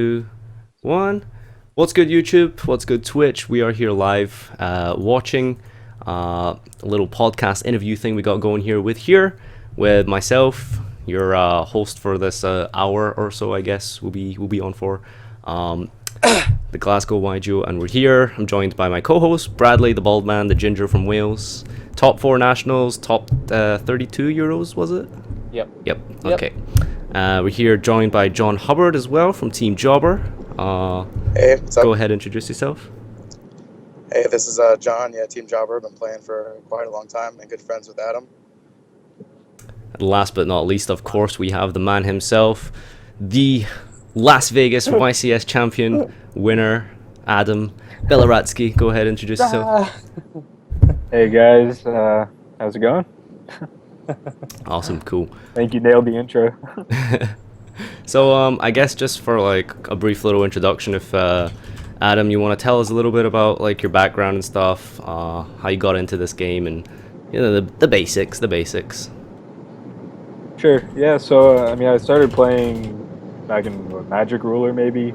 Two, one. What's good, YouTube? What's good, Twitch? We are here live watching a little podcast interview thing we got going with myself, your host for this hour or so, I guess, we'll be on for. The Glasgow YCS, and we're here. I'm joined by my co-host, Bradley, the bald man, the ginger from Wales. Top 4 nationals, top 32 Euros, was it? Yep. Okay. We're here joined by John Hubbard as well from Team Jobber. Hey, what's up? Go ahead, introduce yourself. Hey, this is John. Yeah, Team Jobber. Been playing for quite a long time and good friends with Adam. And last but not least, of course, we have the man himself, the Las Vegas YCS champion winner, Adam Belohradsky. Go ahead, introduce yourself. Hey guys, how's it going? Awesome, cool. Think you nailed the intro. So I guess just for like a brief little introduction, if Adam, you want to tell us a little bit about like your background and stuff, how you got into this game, and the basics. Sure. Yeah. So I started playing back in Magic Ruler, maybe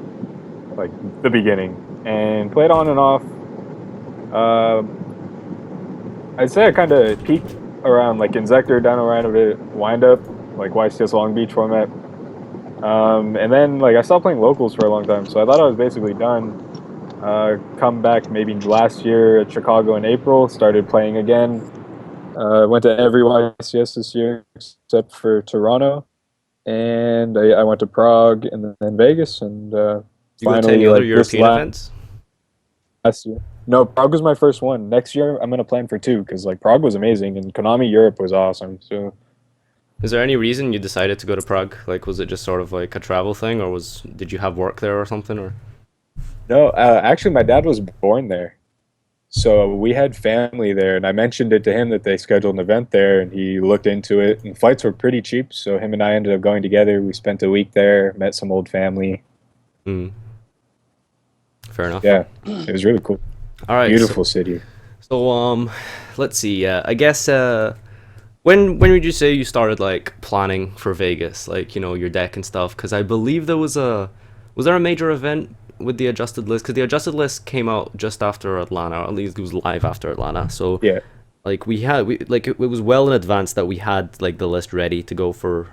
like the beginning, and played on and off. I'd say I kind of peaked around like Inzector down around a bit, wind up like YCS Long Beach format. And then like I stopped playing locals for a long time, so I thought I was basically done. Come back maybe last year at Chicago in April, started playing again. Went to every YCS this year except for Toronto, and I went to Prague and then Vegas, and You go to finally any other like European events? last year. No, Prague was my first one. Next year I'm gonna plan for two because like Prague was amazing and Konami Europe was awesome. So Is there any reason you decided to go to Prague? Like, was it just sort of like a travel thing, or did you have work there or something? Or no, actually my dad was born there. So we had family there, and I mentioned it to him that they scheduled an event there, and he looked into it, and flights were pretty cheap, so him and I ended up going together. We spent a week there, met some old family. Fair enough. Yeah, it was really cool. All right. Beautiful city. So let's see. I guess when would you say you started like planning for Vegas, like your deck and stuff? Because I believe was there a major event with the adjusted list? Because the adjusted list came out just after Atlanta, or at least it was live after Atlanta. So Yeah. like it was well in advance that we had like the list ready to go for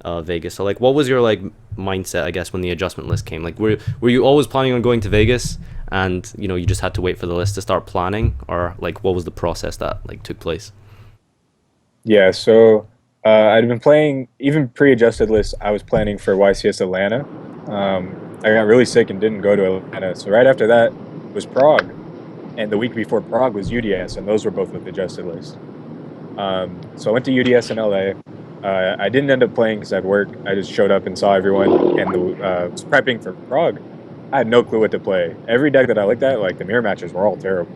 Vegas. So like, what was your like mindset, I guess, when the adjustment list came? Like, were you always planning on going to Vegas, and you just had to wait for the list to start planning, or like what was the process that like took place? Yeah, so I'd been playing, even pre-adjusted list, I was planning for YCS Atlanta. I got really sick and didn't go to Atlanta. So right after that was Prague. And the week before Prague was UDS, and those were both with adjusted list. So I went to UDS in LA. I didn't end up playing because I had work. I just showed up and saw everyone, and was prepping for Prague. I had no clue what to play. Every deck that I looked at, like the mirror matches were all terrible.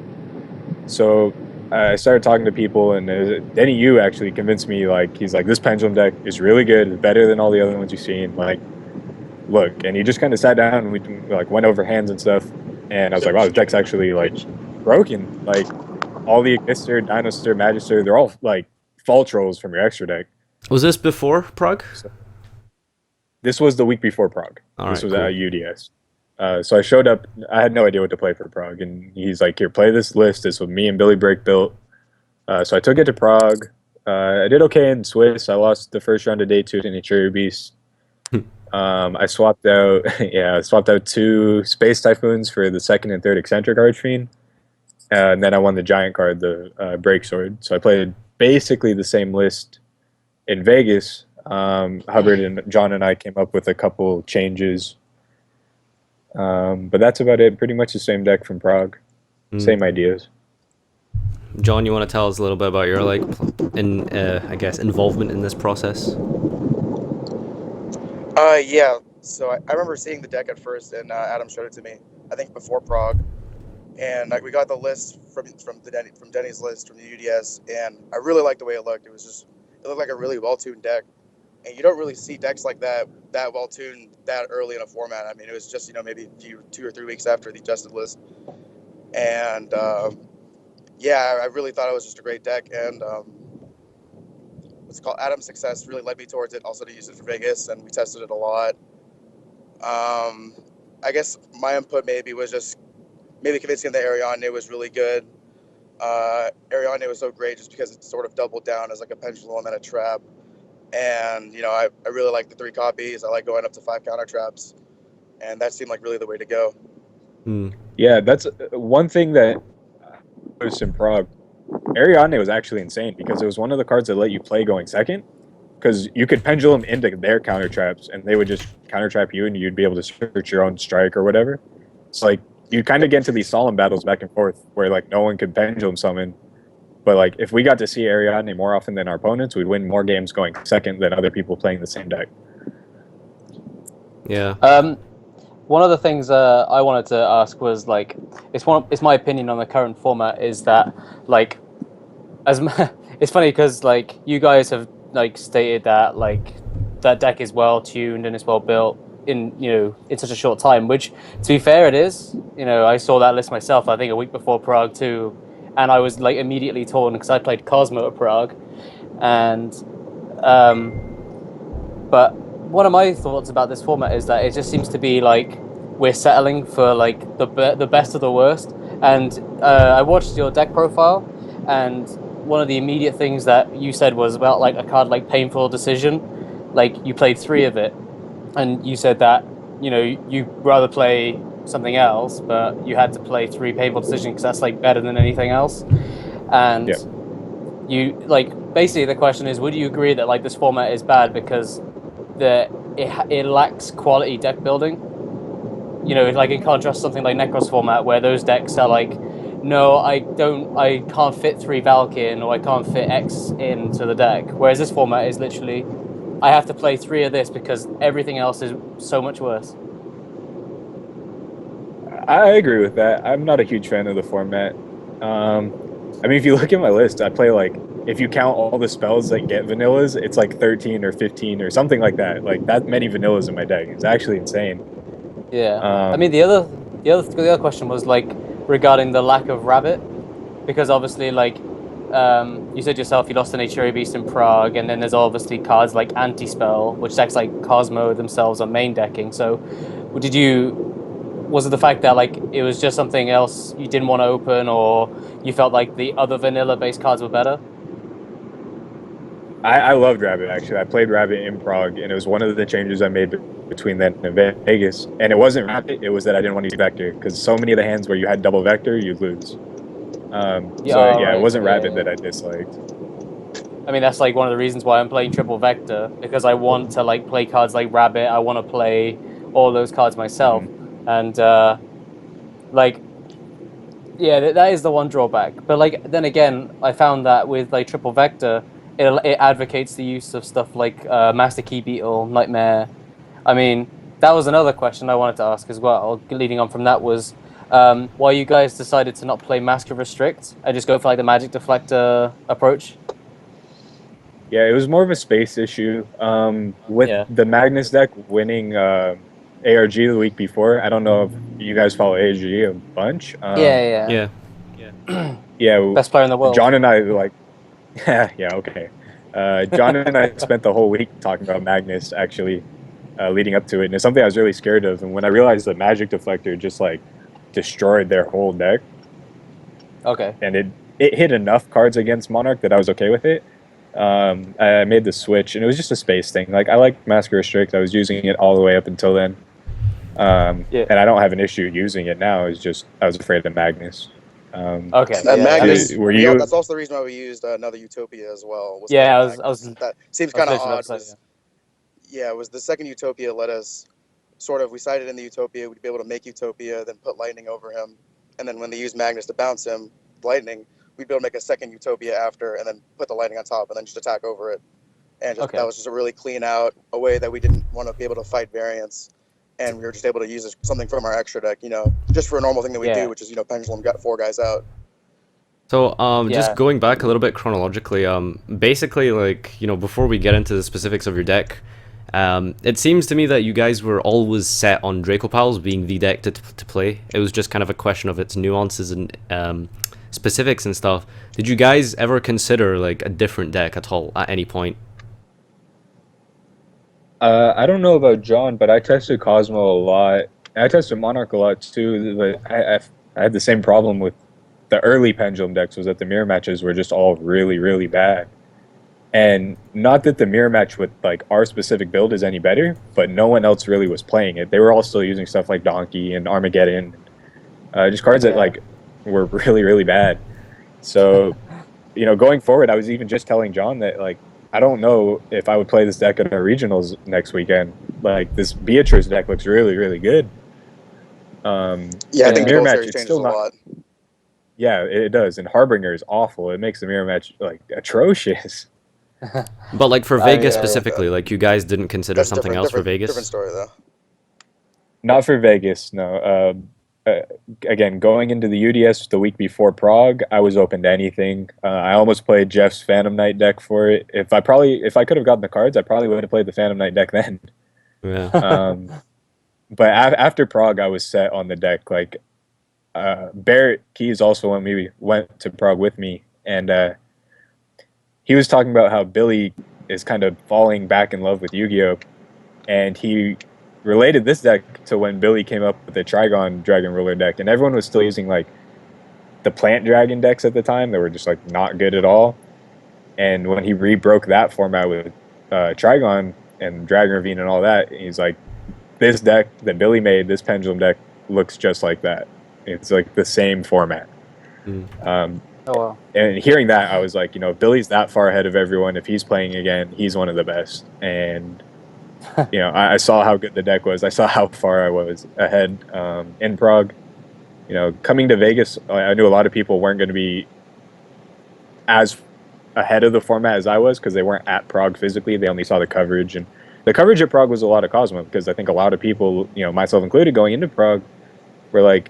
So I started talking to people, and Denny Yu actually convinced me. Like he's like, this pendulum deck is really good, it's better than all the other ones you've seen. Like, look, and he just kind of sat down and we like went over hands and stuff. And I was like, wow, this deck's actually like broken. Like all the Ignister, Dinosaur, Magister, they're all like fall trolls from your extra deck. Was this before Prague? So, this was the week before Prague. All This right, was cool. at UDS. So I showed up. I had no idea what to play for Prague, and he's like, "Here, play this list." This was me and Billy Break built. So I took it to Prague. I did okay in Swiss. I lost the first round of day 2 to Nature Beast. I swapped out, I swapped out 2 Space Typhoons for the second and third Eccentric Archfiend, and then I won the giant card, the Break Sword. So I played basically the same list in Vegas. Hubbard and John and I came up with a couple changes. But that's about it. Pretty much the same deck from Prague. Same ideas. John, you want to tell us a little bit about your like I guess involvement in this process? Yeah. So I remember seeing the deck at first, and Adam showed it to me. I think before Prague, and like we got the list from Denny's list from the UDS, and I really liked the way it looked. It looked like a really well-tuned deck, and you don't really see decks like that well-tuned that early in a format. I mean, it was just maybe 2 or 3 weeks after the adjusted list, and yeah, I really thought it was just a great deck, and what's it called, Adam's success really led me towards it, also to use it for Vegas, and we tested it a lot. I guess my input maybe was just maybe convincing that Ariadne was really good. Ariadne was so great just because it sort of doubled down as like a pendulum and a trap. And, you know, I really like the 3 copies. I like going up to 5 counter traps. And that seemed like really the way to go. Yeah, that's one thing that I noticed in Prague. Ariadne was actually insane because it was one of the cards that let you play going second. Because you could pendulum into their counter traps and they would just counter trap you and you'd be able to search your own strike or whatever. It's like you kind of get into these solemn battles back and forth where like no one could pendulum summon. But like if we got to see Ariadne more often than our opponents, we'd win more games going second than other people playing the same deck. Yeah. One of the things I wanted to ask was like, it's my opinion on the current format is that like, it's funny because like you guys have like stated that like that deck is well tuned and it's well built in in such a short time. Which, to be fair, it is. I saw that list myself. I think a week before Prague too, and I was like immediately torn because I played Cosmo at Prague, and but one of my thoughts about this format is that it just seems to be like we're settling for like the best of the worst. And I watched your deck profile, and one of the immediate things that you said was about like a card like Painful Decision. Like you played 3 of it, and you said that you'd rather play something else, but you had to play 3 Painful Decision because that's like better than anything else. And you like basically the question is, would you agree that like this format is bad because it lacks quality deck building? Like in contrast to something like Necros format where those decks are like, no, I can't fit 3 Valkyr or I can't fit X into the deck. Whereas this format is literally, I have to play 3 of this because everything else is so much worse. I agree with that. I'm not a huge fan of the format. I mean, if you look at my list, I play like, if you count all the spells that get vanillas, it's like 13 or 15 or something like that. Like that many vanillas in my deck. It's actually insane. Yeah. I mean, the other question was like regarding the lack of rabbit, because obviously like you said yourself, you lost an Nature Beast in Prague, and then there's obviously cards like Anti-Spell, which decks like Cosmo themselves are main decking. So was it the fact that like it was just something else you didn't want to open, or you felt like the other vanilla based cards were better? I loved Rabbit, actually. I played Rabbit in Prague, and it was one of the changes I made between then and Vegas. And it wasn't Rabbit, it was that I didn't want to use Vector, because so many of the hands where you had double Vector, you'd lose. It wasn't Rabbit that I disliked. I mean, that's like one of the reasons why I'm playing Triple Vector, because I want to like play cards like Rabbit. I want to play all those cards myself. And that is the one drawback. But like then again, I found that with like Triple Vector, it advocates the use of stuff like Master Key Beetle, Nightmare. I mean, that was another question I wanted to ask as well. Leading on from that was why you guys decided to not play Master Restrict and just go for like the Magic Deflector approach. Yeah, it was more of a space issue. With the Magnus deck winning ARG the week before, I don't know if you guys follow ARG a bunch. Yeah. Best player in the world. John and I like. Yeah, okay. John and I spent the whole week talking about Magnus, actually, leading up to it. And it's something I was really scared of. And when I realized the Magic Deflector just, like, destroyed their whole deck. Okay. And it hit enough cards against Monarch that I was okay with it. I made the switch, and it was just a space thing. Like, I liked Mask Restrict. I was using it all the way up until then. And I don't have an issue using it now. It's just I was afraid of Magnus. Okay. Magnus, that's also the reason why we used another Utopia as well. That seems kind of odd. Was the second Utopia let us we sighted in the Utopia, we'd be able to make Utopia, then put lightning over him, and then when they used Magnus to bounce him, lightning, we'd be able to make a second Utopia after, and then put the lightning on top, and then just attack over it. And that was just a really clean out, a way that we didn't want to be able to fight variants. And we were just able to use something from our extra deck, just for a normal thing that we do, which is, Pendulum got 4 guys out. So, just going back a little bit chronologically, basically, like, before we get into the specifics of your deck, it seems to me that you guys were always set on Dracopals being the deck to play. It was just kind of a question of its nuances and specifics and stuff. Did you guys ever consider, like, a different deck at all at any point? I don't know about John, but I tested Cosmo a lot, I tested Monarch a lot too, but I had the same problem with the early Pendulum decks, was that the mirror matches were just all really, really bad. And not that the mirror match with like our specific build is any better, but no one else really was playing it. They were all still using stuff like Donkey and Armageddon, just cards that like were really, really bad. So, going forward, I was even just telling John that like I don't know if I would play this deck at our regionals next weekend. Like this Beatrice deck looks really, really good. I think the mirror goal match series it's changes still a not. lot. Yeah, it does. And Harbinger is awful. It makes the mirror match like atrocious. But like for Vegas yeah. specifically, like you guys didn't consider That's something else for Vegas? Different story though. Not for Vegas, no. Again, going into the UDS the week before Prague, I was open to anything. I almost played Jeff's Phantom Knight deck for it. If I could have gotten the cards, I probably would have played the Phantom Knight deck then. Yeah. But after Prague, I was set on the deck. Like Barrett Keys also went to Prague with me, and he was talking about how Billy is kind of falling back in love with Yu-Gi-Oh, and he related this deck to when Billy came up with the Trigon Dragon Ruler deck, and everyone was still using like the Plant Dragon decks at the time that were just like not good at all. And when he rebroke that format with Trigon and Dragon Ravine and all that, he's like, this deck that Billy made, this Pendulum deck, looks just like that. It's like the same format. Mm. Oh wow. And hearing that, I was like, if Billy's that far ahead of everyone, if he's playing again, he's one of the best. And I saw how good the deck was. I saw how far I was ahead in Prague. Coming to Vegas, I knew a lot of people weren't going to be as ahead of the format as I was because they weren't at Prague physically. They only saw the coverage. And the coverage at Prague was a lot of Cosmo because I think a lot of people, myself included, going into Prague, were like,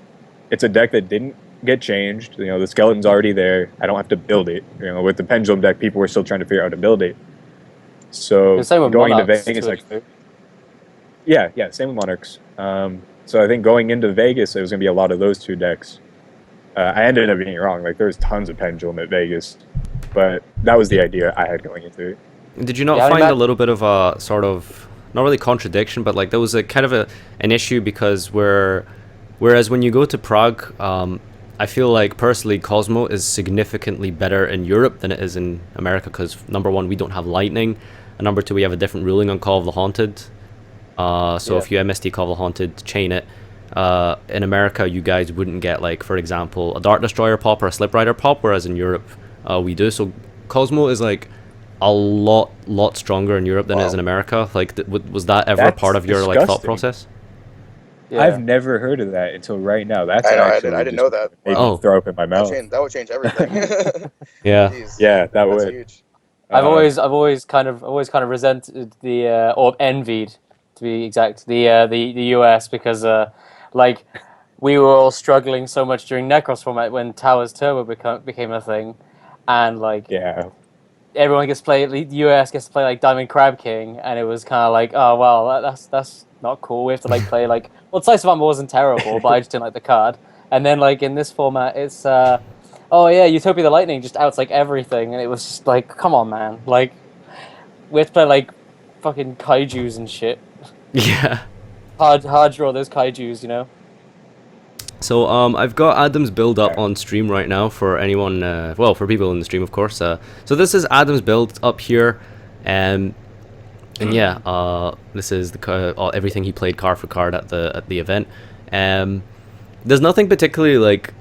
it's a deck that didn't get changed. The skeleton's already there. I don't have to build it. With the Pendulum deck, people were still trying to figure out how to build it. So going into Vegas, same with Monarchs. So I think going into Vegas, it was going to be a lot of those two decks. I ended up being wrong. Like there was tons of Pendulum at Vegas, but that was the idea I had going into it. Did you not find a little bit of a sort of, not really contradiction, but like there was a kind of an issue because whereas when you go to Prague, I feel like personally Cosmo is significantly better in Europe than it is in America because number one, we don't have lightning, and number two, we have a different ruling on Call of the Haunted. If you MST Call of the Haunted, chain it. In America, you guys wouldn't get, like, for example, a Dart Destroyer pop or a Slip Rider pop, whereas in Europe, we do. So Cosmo is, like, a lot stronger in Europe than it is in America. Like, was that ever part of your, like, thought process? Yeah. I've never heard of that until right now. That's I didn't know that. Wow. Throw up in my mouth. That would change everything. Yeah. Jeez. Yeah, that would. Huge. I've always kind of resented or envied, to be exact, the US because like we were all struggling so much during Necros format when Towers Turbo became a thing, and like everyone gets to play, the US gets to play like Diamond Crab King, and it was kind of like, oh well, that's not cool. We have to like play like, well, Slice of Armor wasn't terrible, but I just didn't like the card. And then like in this format, it's oh yeah, Utopia the Lightning just outs like everything, and it was just like, come on, man, like we have to play like fucking kaijus and shit. Yeah. Hard draw those kaijus, So I've got Adam's build up on stream right now for anyone, for people in the stream, of course. So this is Adam's build up here, and yeah, this is the everything he played card for card at the event. There's nothing particularly like,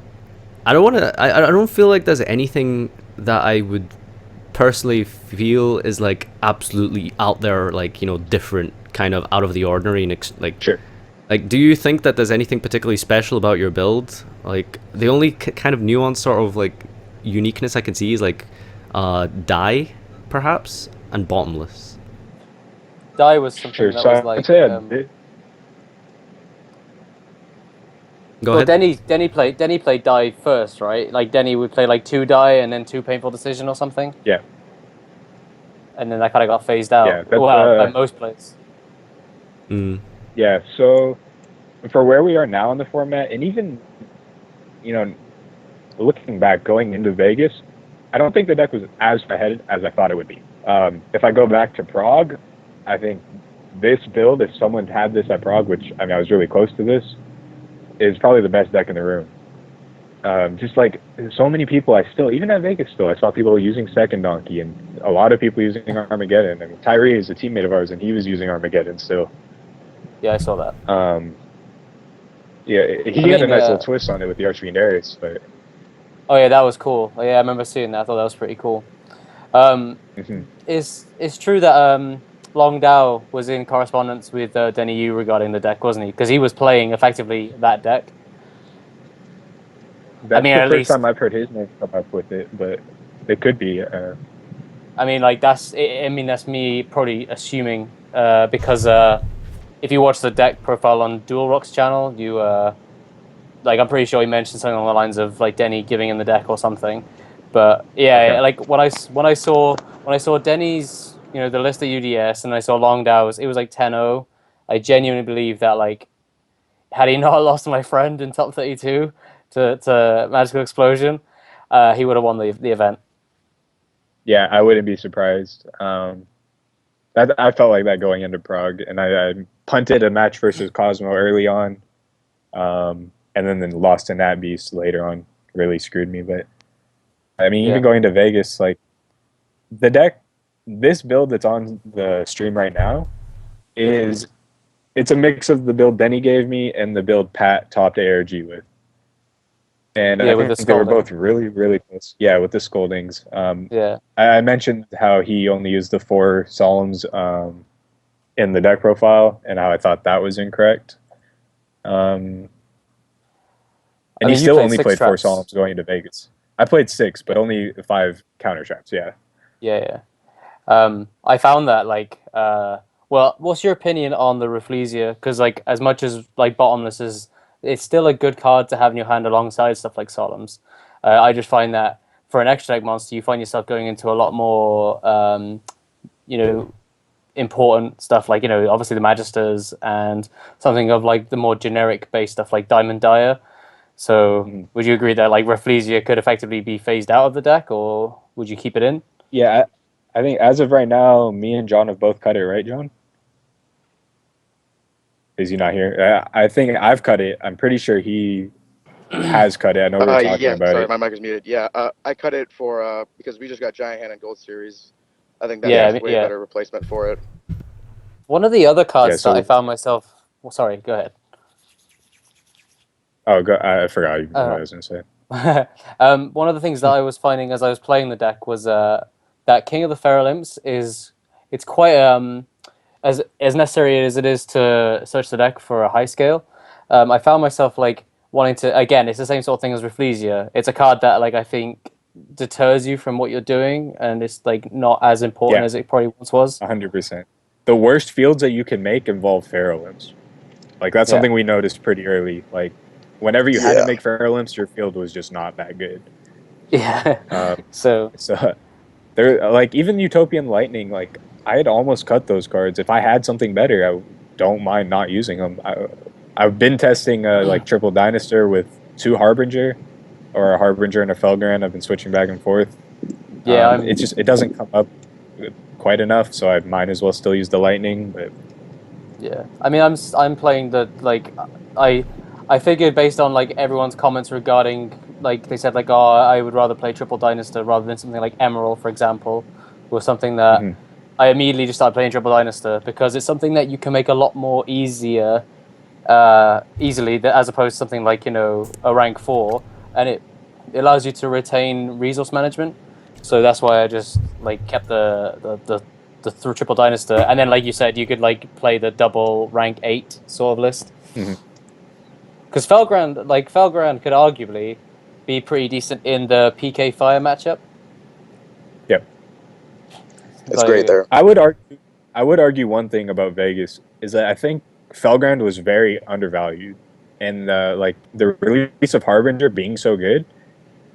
I don't feel like there's anything that I would personally feel is like absolutely out there, like different, kind of out of the ordinary, and like sure. Like, do you think that there's anything particularly special about your build? Like, the only kind of nuance, sort of, like, uniqueness I can see is, like, Die, perhaps, and Bottomless. Die was something that was, like... Go ahead. Denny played Die first, right? Like, Denny would play, like, 2 Die and then 2 Painful Decision or something? Yeah. And then that kind of got phased out. Yeah, by most players. Yeah, so for where we are now in the format, and even, looking back, going into Vegas, I don't think the deck was as ahead as I thought it would be. If I go back to Prague, I think this build, if someone had this at Prague, which I mean I was really close to this, is probably the best deck in the room. Just like so many people, I still, even at Vegas still, I saw people using Second Donkey and a lot of people using Armageddon. I mean, Tyree is a teammate of ours and he was using Armageddon still. Yeah, I saw that. Yeah, he had a nice little twist on it with the Archfiend Darius, but... Oh yeah, that was cool. Oh, yeah, I remember seeing that. I thought that was pretty cool. It's true that Long Dao was in correspondence with Denny Yu regarding the deck, wasn't he? Because he was playing effectively that deck. That's the first time I've heard his name come up with it, but it could be. I mean, like that's me probably assuming because if you watch the deck profile on Dual Rock's channel, you like I'm pretty sure he mentioned something along the lines of like Denny giving him the deck or something. But yeah, okay. Like when I saw Denny's, the list of UDS, and I saw Long Dao's, it was like 10-0. I genuinely believe that like had he not lost to my friend in top 32 to Magical Explosion, he would have won the event. Yeah, I wouldn't be surprised. I felt like that going into Prague, and I punted a match versus Cosmo early on, and then lost to Nat Beast later on. Really screwed me, but I mean, even going to Vegas, like the deck, this build that's on the stream right now it's a mix of the build Denny gave me and the build Pat topped ARG with. And I think they were both really, really close. Yeah, with the scoldings. I mentioned how he only used the 4 Solemns in the deck profile, and how I thought that was incorrect. And he still only played 4 Solemns going into Vegas. I played 6, but only 5 counter traps. Yeah. Yeah. I found that like, well, what's your opinion on the Rafflesia? Because like, as much as like Bottomless is, it's still a good card to have in your hand alongside stuff like Solemns. I just find that for an extra deck monster, you find yourself going into a lot more, important stuff like, obviously the Magisters and something of like the more generic based stuff like Diamond Dire. So would you agree that like Rafflesia could effectively be phased out of the deck, or would you keep it in? Yeah, I think as of right now, me and John have both cut it, right, John? Is he not here? I think I've cut it. I'm pretty sure he has cut it. I know we were talking about sorry, it. my mic is muted. Yeah, I cut it for because we just got Giant Hand and Gold Series. I think that's a way better replacement for it. One of the other cards that I found myself... Well, sorry, go ahead. Oh, I forgot what I was going to say. One of the things that I was finding as I was playing the deck was that King of the Feral Imps it's quite as necessary as it is to search the deck for a high scale. I found myself like wanting to, again, it's the same sort of thing as Rafflesia. It's a card that like I think deters you from what you're doing, and it's like not as important as it probably once was. 100%. The worst fields that you can make involve Feral Imps. Like that's something we noticed pretty early. Like whenever you had to make Feral Imps, your field was just not that good. Yeah. So there, like even Utopian Lightning, like I had almost cut those cards. If I had something better, I don't mind not using them. I've been testing like Triple Dynastor with 2 Harbinger, or a Harbinger and a Felgrand. I've been switching back and forth. Yeah, it doesn't come up quite enough, so I might as well still use the Lightning. But yeah, I mean, I'm playing the like I figured based on like everyone's comments regarding like they said like, oh, I would rather play Triple Dynastor rather than something like Emerald, for example, was something that I immediately just started playing Triple Dynastor because it's something that you can make a lot more easily as opposed to something like a rank 4, and it allows you to retain resource management. So that's why I just like kept the Triple Dynastor, and then like you said, you could like play the double rank 8 sort of list. Because Felgrand could arguably be pretty decent in the PK Fire matchup. Yep, it's great there. I would argue one thing about Vegas is that I think Felgrand was very undervalued, and like the release of Harbinger being so good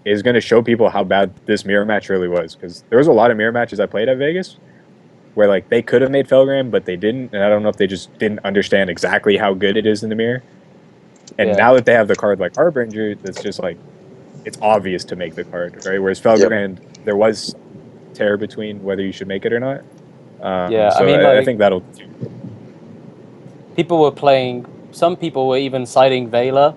is going to show people how bad this mirror match really was. Because there was a lot of mirror matches I played at Vegas where like they could have made Felgrand, but they didn't, and I don't know if they just didn't understand exactly how good it is in the mirror. And now that they have the card like Harbinger, that's just like it's obvious to make the card, right? Whereas Felgrand, there was terror between whether you should make it or not. I mean, I think that'll. some people were even citing Vela.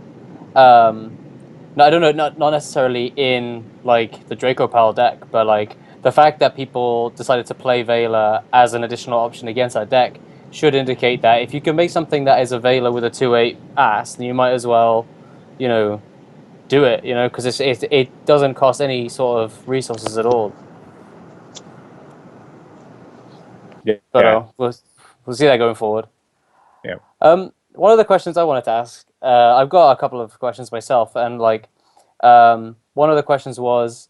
No, I don't know, not necessarily in like the Draco Pal deck, but like the fact that people decided to play Vela as an additional option against that deck should indicate that if you can make something that is a Vela with a 2/8 ass, then you might as well, you know, do it, because it doesn't cost any sort of resources at all. But Yeah. we'll see that going forward. Yeah. One of the questions I wanted to ask, I've got a couple of questions myself, and like, one of the questions was,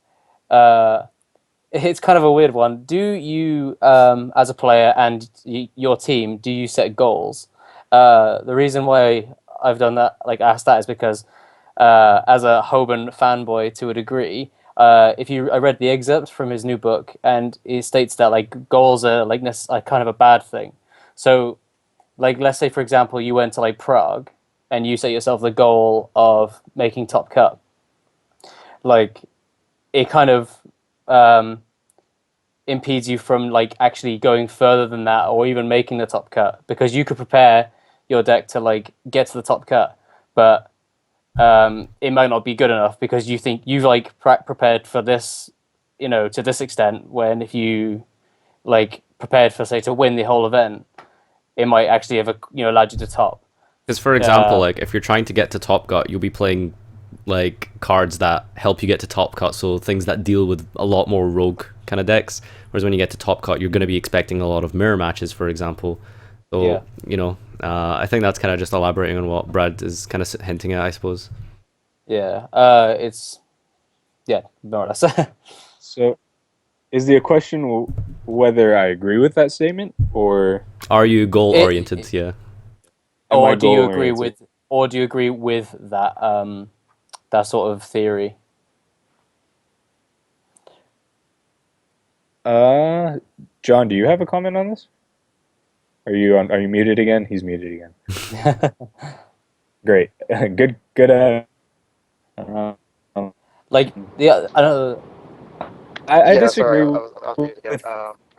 it's kind of a weird one. Do you, as a player and your team, do you set goals? The reason why I've done that, like asked that, is because as a Hoban fanboy to a degree, I read the excerpt from his new book, and he states that like goals are like kind of a bad thing. So, like, let's say for example, you went to like Prague, and you set yourself the goal of making top cut. Like, it kind of impedes you from like actually going further than that, or even making the top cut, because you could prepare your deck to like get to the top cut, but it might not be good enough because you think you've like prepared for this, to this extent. When if you like prepared for, say, to win the whole event, it might actually have allowed you to top. Because, for example, like if you're trying to get to top cut, you'll be playing like cards that help you get to top cut, so things that deal with a lot more rogue kind of decks. Whereas when you get to top cut, you're going to be expecting a lot of mirror matches, for example. So I think that's kind of just elaborating on what Brad is kind of hinting at, I suppose. Yeah, it's more or less. So, is the question whether I agree with that statement, or Are you goal oriented? Yeah. Or do you agree with that that sort of theory? John, do you have a comment on this? Are you muted again? He's muted again. Great. Good. Like I don't. I Yeah, disagree sorry, I was muted again. with I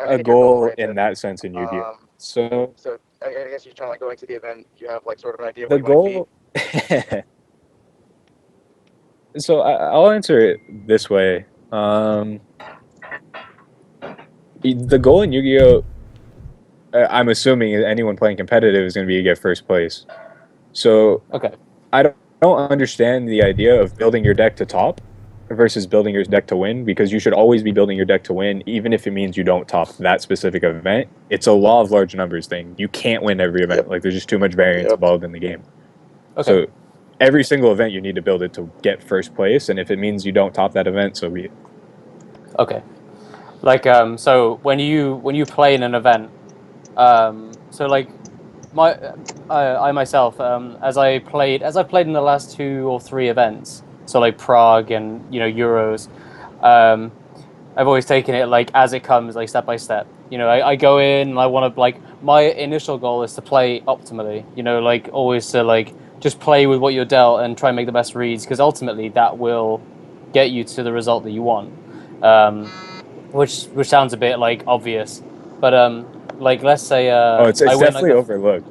a think you're goal goal in oriented. that sense in Yu-Gi-Oh. So So I guess you're trying to like going to the event, you have like sort of an idea of the what you want to goal. So I'll answer it this way. The goal in Yu-Gi-Oh, I'm assuming anyone playing competitive is going to be to get first place. So Okay. I don't understand the idea of building your deck to top versus building your deck to win, because you should always be building your deck to win, even if it means you don't top that specific event. It's a law of large numbers thing. You can't win every event. Yep. Like, there's just too much variance Yep. involved in the game. Okay. So every single event you need to build it to get first place, and if it means you don't top that event, so be it. Okay. Like so when you play in an event, so like I myself, as I played in the last 2 or 3 events, so like Prague and Euros, I've always taken it like as it comes, like step by step. I go in and I want to, like, my initial goal is to play optimally. Like always to like just play with what you're dealt and try and make the best reads, because ultimately that will get you to the result that you want. Which sounds a bit like obvious, but like let's say It's I win like definitely overlooked.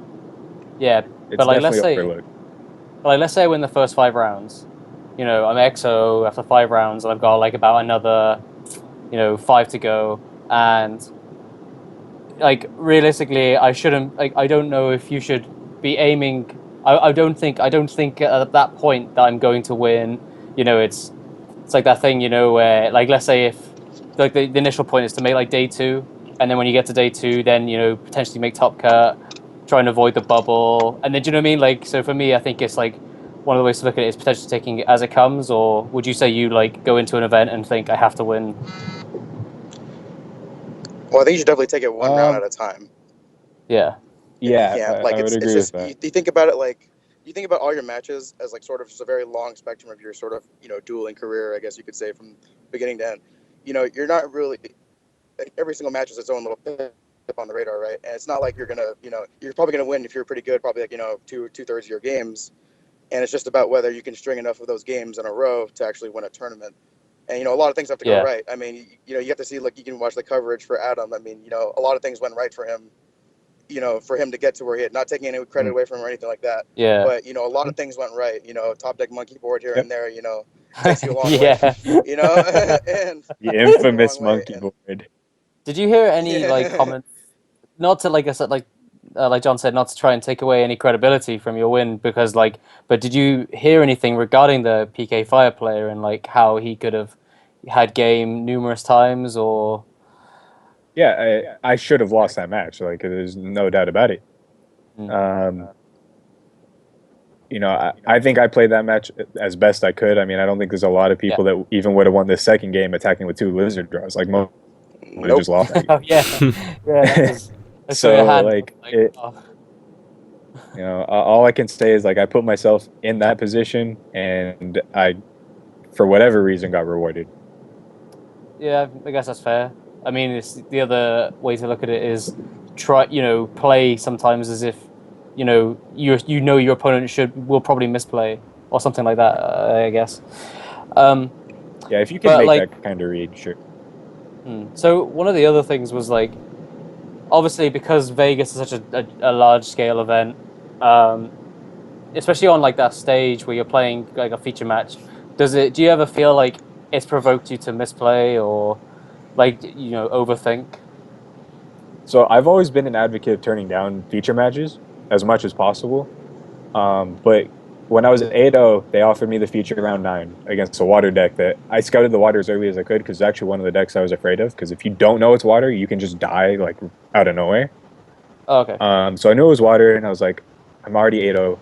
yeah, It's but like let's definitely say overlooked. I win the first 5 rounds. I'm EXO after 5 rounds, and I've got like about another 5 to go, and like realistically, I shouldn't. Like, I don't know if you should be aiming. I don't think at that point that I'm going to win. It's like that thing, where like let's say if like the initial point is to make like day 2, and then when you get to day 2, then potentially make top cut, try and avoid the bubble, and then do you know what I mean? Like, so for me, I think it's like one of the ways to look at it is potentially taking it as it comes. Or would you say you like go into an event and think I have to win? Well, I think you should definitely take it one round at a time. Yeah. If you Yeah, can, like, I would it's agree with just that. you think about it like you think about all your matches as like sort of just a very long spectrum of your sort of dueling career, I guess you could say, from beginning to end. You're not really like, every single match is its own little pip on the radar, right? And it's not like you're gonna you're probably gonna win if you're pretty good, probably like two-thirds of your games, and it's just about whether you can string enough of those games in a row to actually win a tournament. And a lot of things have to go Yeah. right. I mean, you have to see, like, you can watch the coverage for Adam. I mean, a lot of things went right for him for him to get to where he hit. Not taking any credit away from him or anything like that. Yeah. But a lot of things went right. Top deck monkey board here and there. Takes you a long Yeah. way. And The takes you a infamous long way, monkey and- board. Did you hear any like comments? Not to like I said like John said, not to try and take away any credibility from your win, because but did you hear anything regarding the PK Fire player and like how he could have had game numerous times or? Yeah, I should have lost that match. Like, there's no doubt about it. I think I played that match as best I could. I mean, I don't think there's a lot of people that even would have won this second game attacking with 2 lizard draws. Like, most would have just lost. Oh yeah, that's So all I can say is like I put myself in that position, and I, for whatever reason, got rewarded. Yeah, I guess that's fair. I mean, it's the other way to look at it is play sometimes as if your opponent will probably misplay or something like that. I guess. Yeah, if you can make that kind of read, sure. So one of the other things was like, obviously because Vegas is such a large scale event, especially on like that stage where you're playing like a feature match, do you ever feel like it's provoked you to misplay or like overthink? So I've always been an advocate of turning down feature matches as much as possible, but when I was at 8-0, they offered me the feature round 9 against a water deck that I scouted the water as early as I could, because it's actually one of the decks I was afraid of, because if you don't know it's water, you can just die like out of nowhere. Oh, okay. So I knew it was water, and I was like, I'm already 8-0.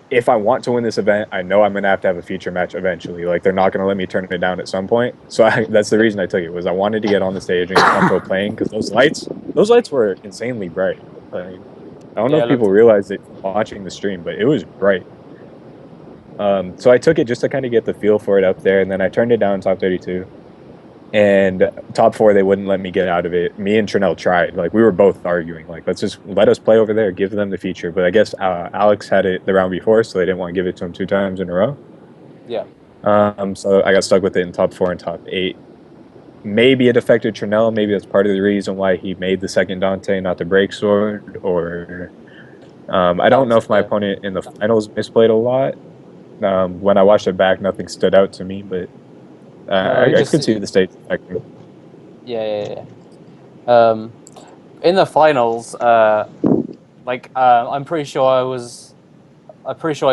If I want to win this event, I know I'm going to have a feature match eventually. Like, they're not going to let me turn it down at some point. So that's the reason I took it, was I wanted to get on the stage and get comfortable playing, because those lights were insanely bright. Like, I don't know if people realize it watching the stream, but it was bright. So I took it just to kind of get the feel for it up there, and then I turned it down top 32. And top 4, they wouldn't let me get out of it. Me and Trinell tried. Like, we were both arguing. Like, let us play over there, give them the feature. But I guess Alex had it the round before, so they didn't want to give it to him 2 times in a row. Yeah. So I got stuck with it in top 4 and top 8. Maybe it affected Trinell. Maybe that's part of the reason why he made the second Dante, not the break sword. Or I don't know if my opponent in the finals misplayed a lot. When I watched it back, nothing stood out to me, but I could see the stage affecting. Yeah. In the finals, I'm pretty sure I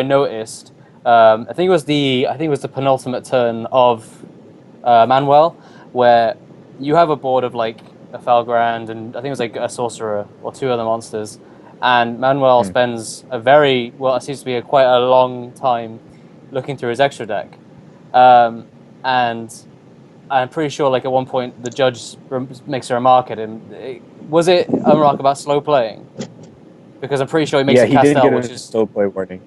noticed. I think it was the penultimate turn of Manuel, where you have a board of like a Felgrand and I think it was like a sorcerer or 2 other monsters, and Manuel spends it seems to be quite a long time looking through his extra deck, and I'm pretty sure like at one point the judge makes a remark at him. Was it a remark about slow playing? Because I'm pretty sure he makes a Castell, did get which a is slow play warning.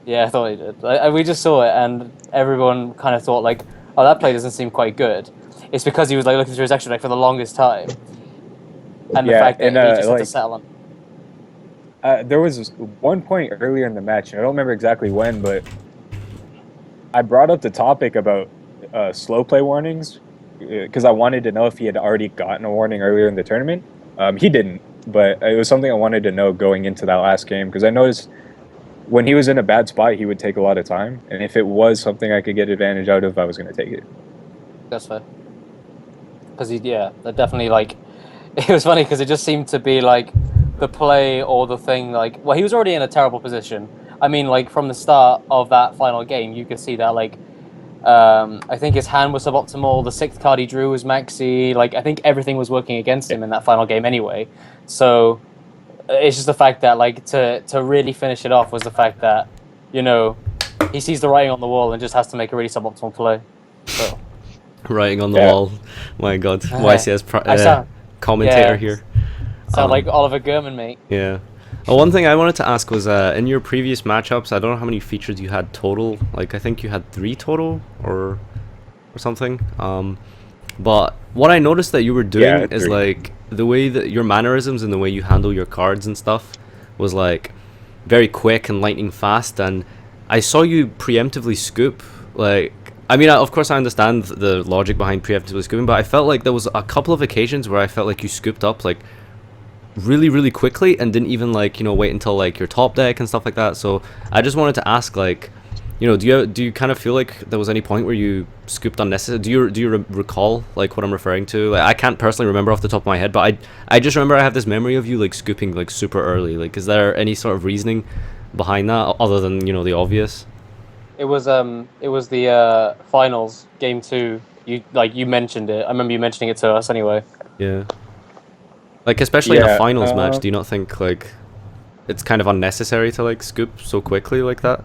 Yeah, I thought he did. We just saw it, and everyone kind of thought like, "Oh, that play doesn't seem quite good." It's because he was like looking through his extra deck for the longest time, and the fact that he just had to settle on. There was one point earlier in the match, and I don't remember exactly when, but I brought up the topic about slow play warnings because I wanted to know if he had already gotten a warning earlier in the tournament. He didn't, but it was something I wanted to know going into that last game, because I noticed when he was in a bad spot, he would take a lot of time, and if it was something I could get advantage out of, I was going to take it. That's fair. Because that definitely like, it was funny because it just seemed to be like the play or the thing like, well, he was already in a terrible position. I mean, like from the start of that final game, you could see that like, I think his hand was suboptimal. The 6th card he drew was maxi. Like I think everything was working against him in that final game anyway. So it's just the fact that like to really finish it off was the fact that he sees the writing on the wall and just has to make a really suboptimal play. So. Writing on the wall. My God, YCS commentator here. Sound like Oliver Gurman, mate. Yeah. One thing I wanted to ask was, in your previous matchups, I don't know how many features you had total. Like, I think you had 3 total, or something. But what I noticed that you were doing is, like, the way that your mannerisms and the way you handle your cards and stuff was, like, very quick and lightning fast. And I saw you preemptively scoop, like... I mean, of course, I understand the logic behind preemptively scooping, but I felt like there was a couple of occasions where I felt like you scooped up, like, really really quickly and didn't even like wait until like your top deck and stuff like that. So I just wanted to ask, like, do you kind of feel like there was any point where you scooped unnecessary? Do you recall like what I'm referring to? Like, I can't personally remember off the top of my head, but I just remember I have this memory of you like scooping like super early. Like, is there any sort of reasoning behind that other than the obvious? It was the finals game 2. You mentioned it. I remember you mentioning it to us anyway. Yeah. Like, especially in a Yeah, finals match, do you not think like it's kind of unnecessary to like scoop so quickly like that?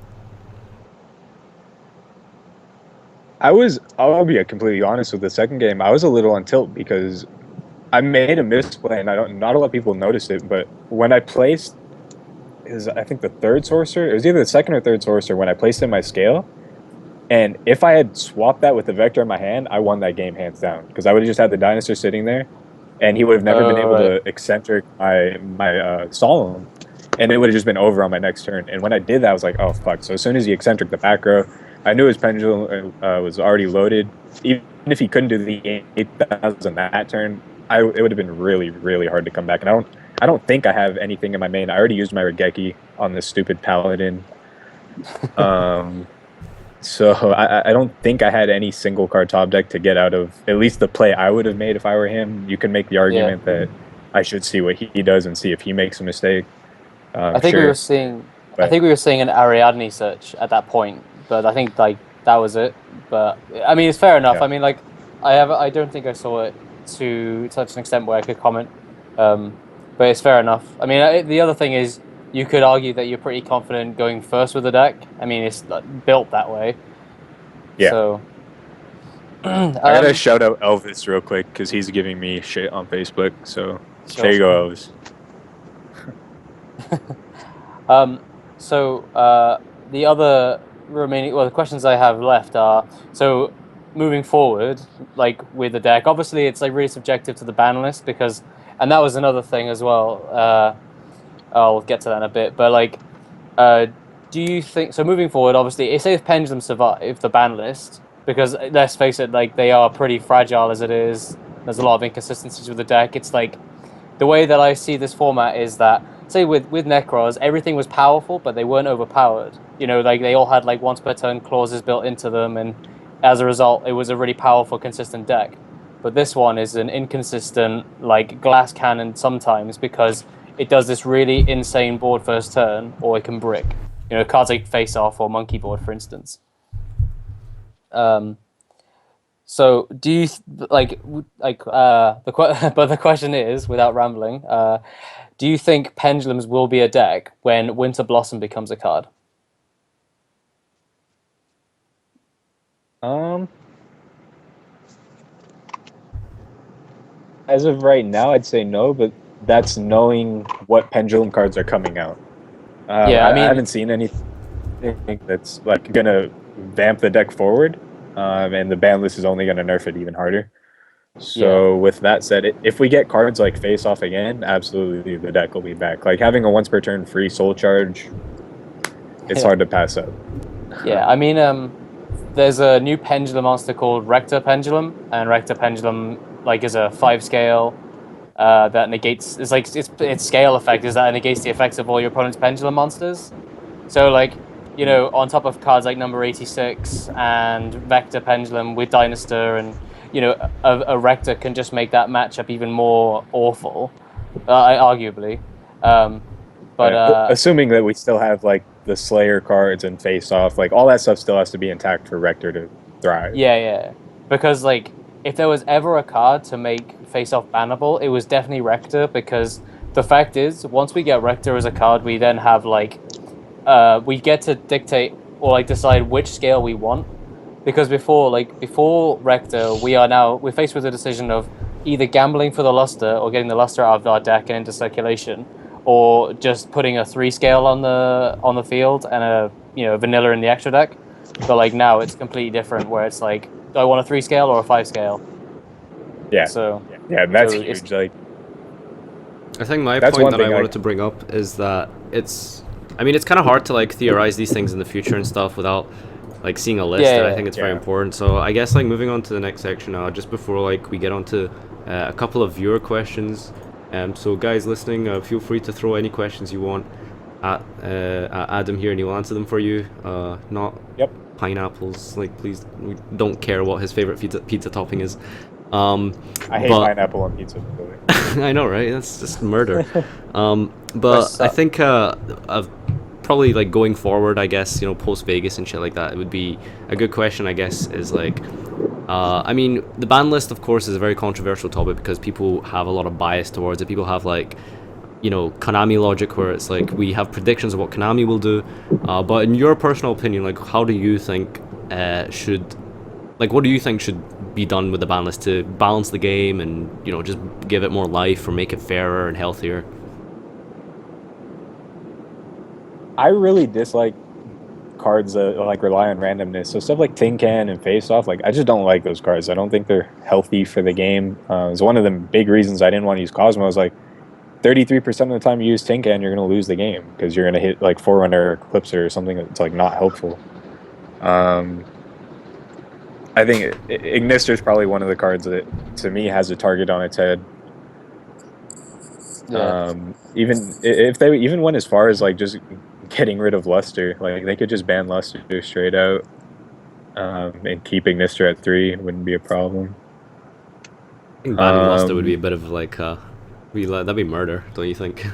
I'll be completely honest with the second game. I was a little on tilt because I made a misplay, and not a lot of people noticed it. But when I placed, I think the third sorcerer. It was either the second or third sorcerer when I placed in my scale. And if I had swapped that with the vector in my hand, I won that game hands down because I would have just had the dinosaur sitting there, and he would have never been able to eccentric my solemn, and it would have just been over on my next turn. And when I did that, I was like, oh fuck! So as soon as he eccentric the back row, I knew his pendulum was already loaded. Even if he couldn't do the 8,000 that turn, it would have been really really hard to come back. And I don't think I have anything in my main. I already used my Regeki on this stupid paladin. So I don't think I had any single card top deck to get out of at least the play I would have made if I were him. You can make the argument that I should see what he does and see if he makes a mistake. I think we were seeing an Ariadne search at that point, but I think like that was it. But I mean, it's fair enough. Yeah. I mean, like I don't think I saw it to such an extent where I could comment. But it's fair enough. I mean, the other thing is, you could argue that you're pretty confident going first with the deck. I mean, it's built that way. Yeah. So, I gotta shout out Elvis real quick because he's giving me shit on Facebook. So Sure. there you go, Elvis. The other remaining, the questions I have left are, so moving forward, like with the deck, obviously it's like really subjective to the ban list and that was another thing as well. I'll get to that in a bit, but like, do you think so? Moving forward, obviously, say if Pendulum survive the ban list, because let's face it, like they are pretty fragile as it is. There's a lot of inconsistencies with the deck. It's like the way that I see this format is that, say with Necros, everything was powerful, but they weren't overpowered. Like they all had like once per turn clauses built into them, and as a result, it was a really powerful, consistent deck. But this one is an inconsistent, like glass cannon sometimes because it does this really insane board first turn, or it can brick. Cards like Face Off or Monkey Board, for instance. So do you but the question is, without rambling, do you think Pendulums will be a deck when Winter Blossom becomes a card? As of right now, I'd say no, but that's knowing what pendulum cards are coming out. I haven't seen anything that's like gonna vamp the deck forward, and the ban list is only gonna nerf it even harder. So with that said, if we get cards like Face Off again, absolutely the deck will be back. Like having a once per turn free Soul Charge, it's hard to pass up. Yeah, I mean, there's a new pendulum monster called Rector Pendulum, and Rector Pendulum like is a 5 scale that negates. It's like its scale effect is that it negates the effects of all your opponent's pendulum monsters. So like, on top of cards like number 86 and Vector Pendulum with Dynastor, and a Rector can just make that matchup even more awful, arguably. Assuming that we still have like the Slayer cards and Face Off, like all that stuff still has to be intact for Rector to thrive. Yeah. Because like, if there was ever a card to make Face Off bannable, it was definitely Rector, because the fact is, once we get Rector as a card, we then have like, we get to dictate or like decide which scale we want. Because before Rector, we're faced with the decision of either gambling for the luster or getting the luster out of our deck and into circulation, or just putting a 3 scale on the field and a vanilla in the extra deck. But like now it's completely different, where it's like, do I want a 3 scale or a 5 scale? Yeah. So that's huge. Like, I think my point that I wanted to bring up is that it's kind of hard to like theorize these things in the future and stuff without like seeing a list, and I think it's very important. So I guess like moving on to the next section now, just before like we get onto a couple of viewer questions. So guys listening, feel free to throw any questions you want at Adam here, and he'll answer them for you. Not Yep. pineapples. Like, please, we don't care what his favorite pizza topping is. I hate But pineapple on pizza. Really. I know, right? That's just murder. But What's I up? think I've probably like going forward, I guess, post Vegas and shit like that, it would be a good question, I guess, is like, I mean, the ban list, of course, is a very controversial topic because people have a lot of bias towards it. People have like, Konami logic where it's like we have predictions of what Konami will do. But in your personal opinion, like, how do you think what do you think should be done with the ban list to balance the game and, just give it more life or make it fairer and healthier? I really dislike cards that like rely on randomness. So stuff like Tin Can and Face Off, like I just don't like those cards. I don't think they're healthy for the game. It's one of the big reasons I didn't want to use Cosmo. I was like, 33% of the time you use Tin Can, you're going to lose the game because you're going to hit like Forerunner or Eclipser or something that's like not helpful. I think Ignister is probably one of the cards that to me has a target on its head. Yeah. Even if they even went as far as like just getting rid of Luster, like they could just ban Luster straight out, and keep Ignister at 3 wouldn't be a problem. I think banning Luster would be a bit of like, that'd be murder, don't you think?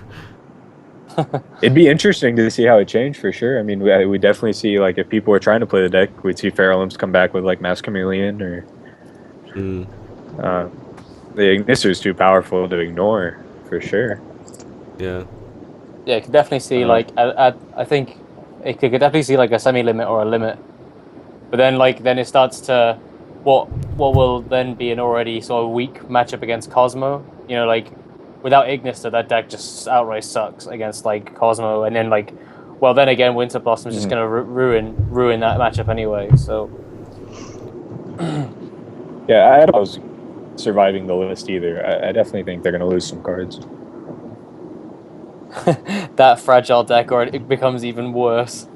It'd be interesting to see how it changed for sure. I mean, we definitely see like if people were trying to play the deck, we'd see Feral Imps come back with like Mass Chameleon or. The Ignister is too powerful to ignore for sure. Yeah. Yeah, you could definitely see like I think it could definitely see like a semi-limit or a limit, but then it starts to what will then be an already sort of weak matchup against Cosmo. Like without Ignister, that deck just outright sucks against like Cosmo, and then then again, Winter Blossom's just gonna ruin that matchup anyway. So yeah, I don't was surviving the list either. I definitely think they're gonna lose some cards. that fragile deck, or it becomes even worse.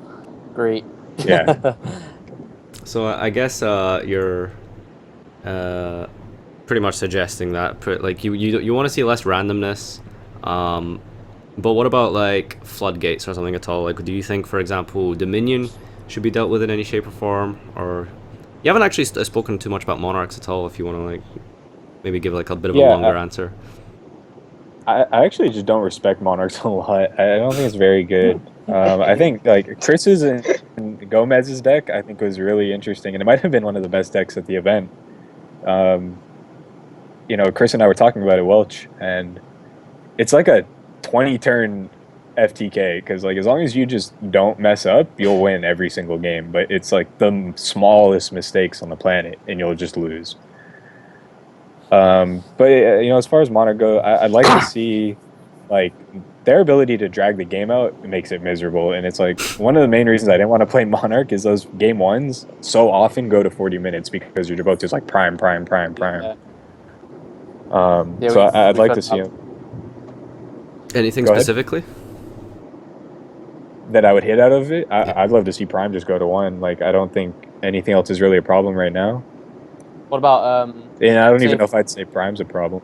Great. Yeah. So I guess you're pretty much suggesting that like you want to see less randomness, but what about like floodgates or something at all? Like, do you think, for example, Dominion should be dealt with in any shape or form? Or you haven't actually spoken too much about Monarchs at all. If you want to like maybe give like a bit of a longer answer. I actually just don't respect Monarchs a lot. I don't think it's very good. I think like Chris's and Gomez's deck I think was really interesting, and it might have been one of the best decks at the event. Chris and I were talking about it, Welch, and it's like a 20-turn FTK because like as long as you just don't mess up, you'll win every single game. But it's like the smallest mistakes on the planet, and you'll just lose. But as far as Monarch go, I'd like to see like their ability to drag the game out makes it miserable, and it's like one of the main reasons I didn't want to play Monarch is those game ones so often go to 40 minutes because you're both just like prime. Yeah. So I'd like to see him. Anything specifically that I would hit out of it? I'd love to see Prime just go to 1. Like I don't think anything else is really a problem right now. What about and I don't even know if I'd say Prime's a problem.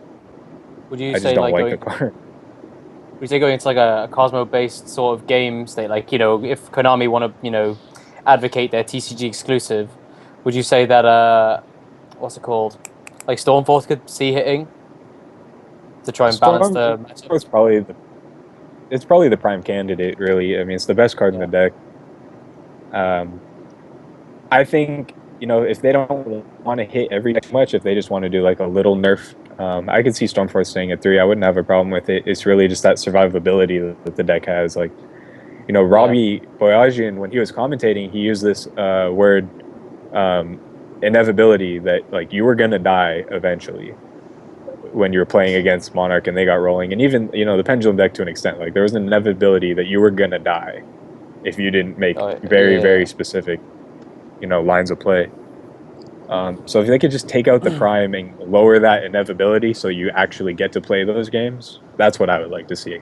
Would you I say just don't like like the card. Would you say going into like a Cosmo-based sort of game state, like if Konami want to advocate their TCG exclusive, would you say that what's it called, like Stormforce could see hitting to try and balance the matchup? It's probably the prime candidate, really. I mean, it's the best card in the deck. I think if they don't want to hit every deck much, if they just want to do like a little nerf, I could see Stormforce staying at 3. I wouldn't have a problem with it. It's really just that survivability that the deck has. Like, Robbie Boyajian, when he was commentating, he used this word, inevitability, that like you were gonna die eventually when you were playing against Monarch and they got rolling. And even the Pendulum deck to an extent, like there was an inevitability that you were gonna die if you didn't make very specific lines of play. So if they could just take out the prime and lower that inevitability so you actually get to play those games, that's what I would like to see.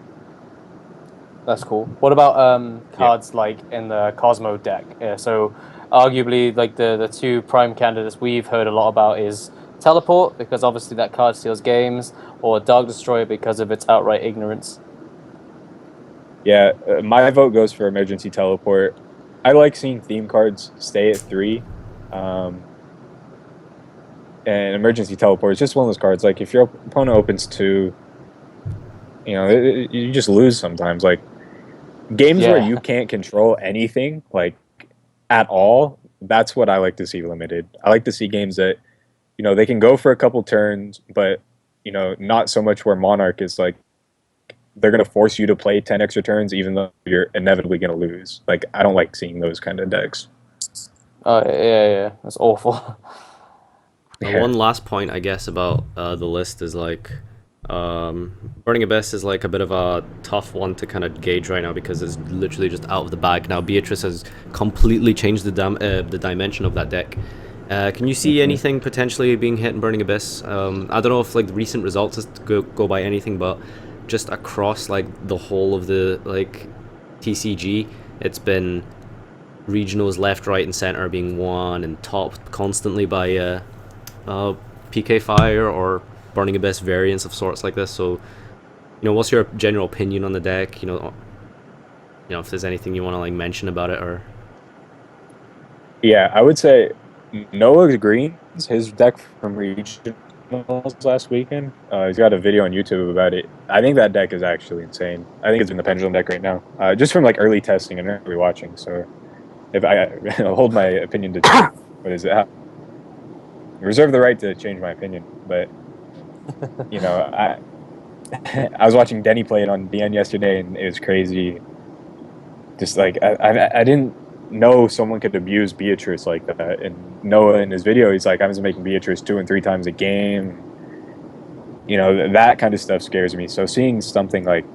That's cool. What about cards like in the Cosmo deck? So arguably like the two prime candidates we've heard a lot about is Teleport, because obviously that card steals games, or Dark Destroyer because of its outright ignorance? Yeah, my vote goes for Emergency Teleport. I like seeing theme cards stay at 3. And Emergency Teleport is just one of those cards. Like, if your opponent opens 2, you just lose sometimes. Like, games where you can't control anything, like, at all, that's what I like to see limited. I like to see games that, they can go for a couple turns, but, not so much where Monarch is like, they're going to force you to play 10 extra turns even though you're inevitably going to lose. Like, I don't like seeing those kind of decks. Oh, yeah. That's awful. One last point, I guess, about the list is like, Burning Abyss is like a bit of a tough one to kind of gauge right now because it's literally just out of the bag now. Beatrice has completely changed the dimension of that deck. Can you see anything potentially being hit in Burning Abyss? I don't know if like the recent results go by anything, but just across like the whole of the like TCG, it's been regionals left, right, and center being won and topped constantly by PK Fire or Burning Abyss variants of sorts like this. So, what's your general opinion on the deck? If there's anything you want to like mention about it or. Yeah, I would say Noah Green's his deck from regionals last weekend. He's got a video on YouTube about it. I think that deck is actually insane. I think it's in the Pendulum deck right now, just from like early testing and early watching. So, if I hold my opinion to what is it? I reserve the right to change my opinion, but I was watching Denny play it on DN yesterday, and it was crazy. Just like I didn't know someone could abuse Beatrice like that. And Noah in his video, he's like, I'm just making Beatrice 2 and 3 times a game. That kind of stuff scares me. So seeing something like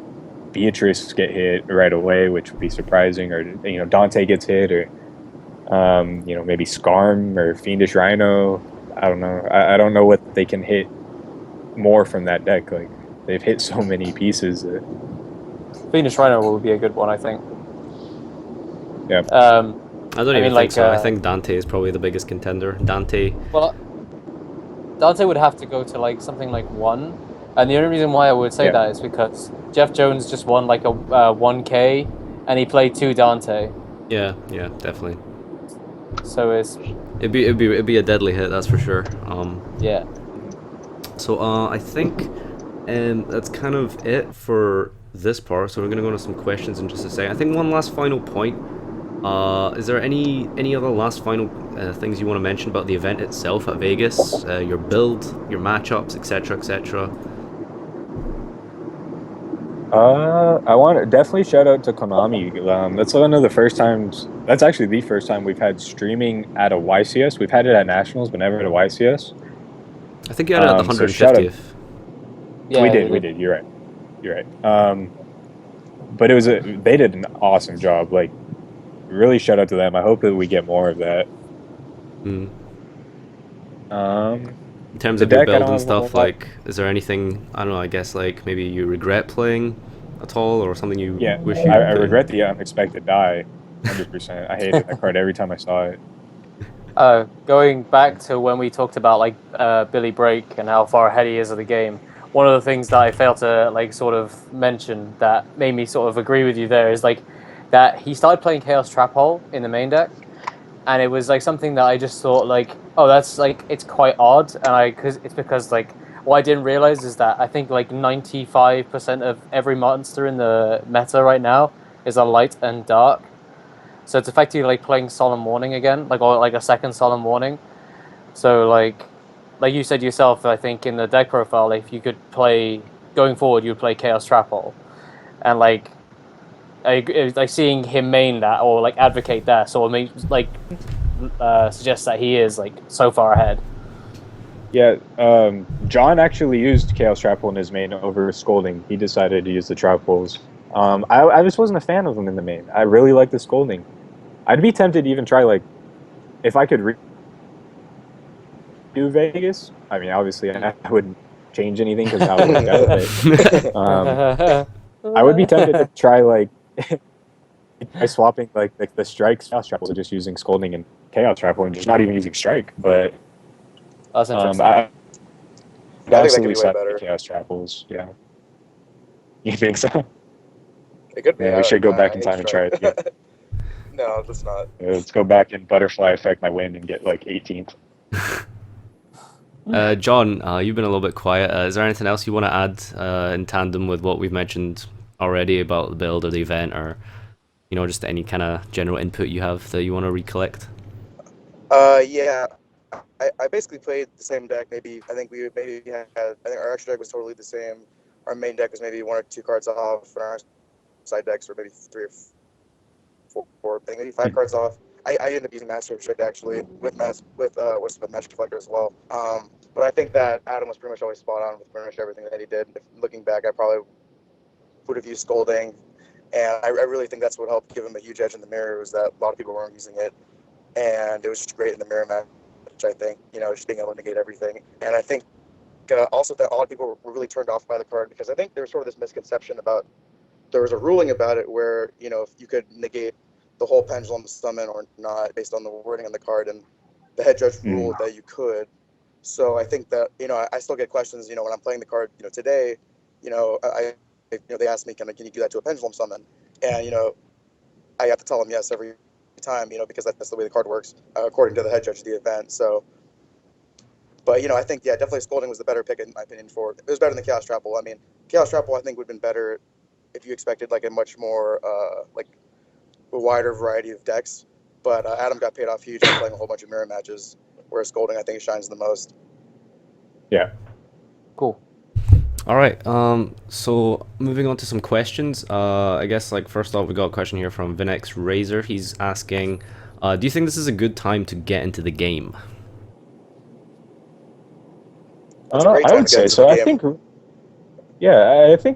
Beatrice get hit right away, which would be surprising, or Dante gets hit, or maybe Skarm or Fiendish Rhino. I don't know. I don't know what they can hit more from that deck. Like, they've hit so many pieces. Fiendish Rhino will be a good one, I think. Yeah. I don't even think so. I think Dante is probably the biggest contender. Dante. Well, Dante would have to go to like something like 1, and the only reason why I would say that is because Jeff Jones just won like a 1K, and he played 2 Dante. Yeah, definitely. So it'd be a deadly hit, that's for sure. Yeah. So I think that's kind of it for this part. So we're gonna go into some questions in just a second. I think one last final point. Is there any other last final things you want to mention about the event itself at Vegas? Your build, your matchups, etc., etc. I want to definitely shout out to Konami. That's one of the first times. That's actually the first time we've had streaming at a YCS. We've had it at Nationals, but never at a YCS. I think you had it at the 150th. Yeah, we did. You're right. But they did an awesome job. Like, really shout out to them. I hope that we get more of that. In terms of your build and stuff, like, is there anything, I don't know, I guess, like, maybe you regret playing at all, or something you wish you I regret the Unexpected Die, 100%. I hated that card every time I saw it. Going back to when we talked about, like, Billy Brake and how far ahead he is of the game, one of the things that I failed to, like, sort of mention that made me sort of agree with you there is, like, that he started playing Chaos Trap Hole in the main deck, and it was like something that I just thought like, oh, that's like, it's quite odd, and because like what I didn't realize is that I think like 95% of every monster in the meta right now is a light and dark, so it's effectively like playing Solemn Warning again, like, or like a second Solemn Warning. So like you said yourself, I think in the deck profile, if you could play going forward, you would play Chaos Trap Hole, and like seeing him main that or like advocate that, so it like suggests that he is like so far ahead. Yeah, John actually used Chaos Trap Hole in his main over Scolding. He decided to use the Trap Holes. I just wasn't a fan of him in the main. I really like the Scolding. I'd be tempted to even try, like, if I could do Vegas. I mean, obviously I wouldn't change anything because how it worked out. But, I would be tempted to try, like, by swapping like the strikes Chaos Trap Hole to just using Scolding and Chaos Trap Hole and just not even using Strike. But that's interesting. I think that could absolutely be way suck better. at Chaos Chapels. Yeah. You think so? It could be. Yeah, we should go back in time and try it again. No, that's not. Let's go back and butterfly effect my win and get like 18th. John, you've been a little bit quiet. Is there anything else you want to add in tandem with what we've mentioned already about the build or the event, or just any kind of general input you have that you want to recollect? Yeah. I basically played the same deck. Maybe I think we maybe had. I think our extra deck was totally the same. Our main deck was maybe 1 or 2 cards off, and our side decks were maybe 3 or 4, I think maybe 5 cards off. I ended up using Master of Trick actually with Magic Collector as well. But I think that Adam was pretty much always spot on with pretty much everything that he did. Looking back, I probably would have used Scolding, and I really think that's what helped give him a huge edge in the mirror, was that a lot of people weren't using it, and it was just great in the mirror match. I think just being able to negate everything, and I think also that a lot of people were really turned off by the card, because I think there was sort of this misconception about, there was a ruling about it where if you could negate the whole pendulum summon or not based on the wording on the card, and the head judge ruled that you could. So I think that I still get questions when I'm playing the card today. They ask me, can you do that to a pendulum summon? And I have to tell them yes every time, because that's the way the card works according to the head judge of the event. So, but I think definitely Scolding was the better pick in my opinion. It was better than Chaos Trapple. I mean, Chaos Trapple I think would have been better if you expected like a much more like a wider variety of decks. But Adam got paid off huge by playing a whole bunch of mirror matches, whereas Scolding I think shines the most. Yeah. Cool. All right. So moving on to some questions. I guess first off, we got a question here from Vinex Razor. He's asking, do you think this is a good time to get into the game? I would say so. I think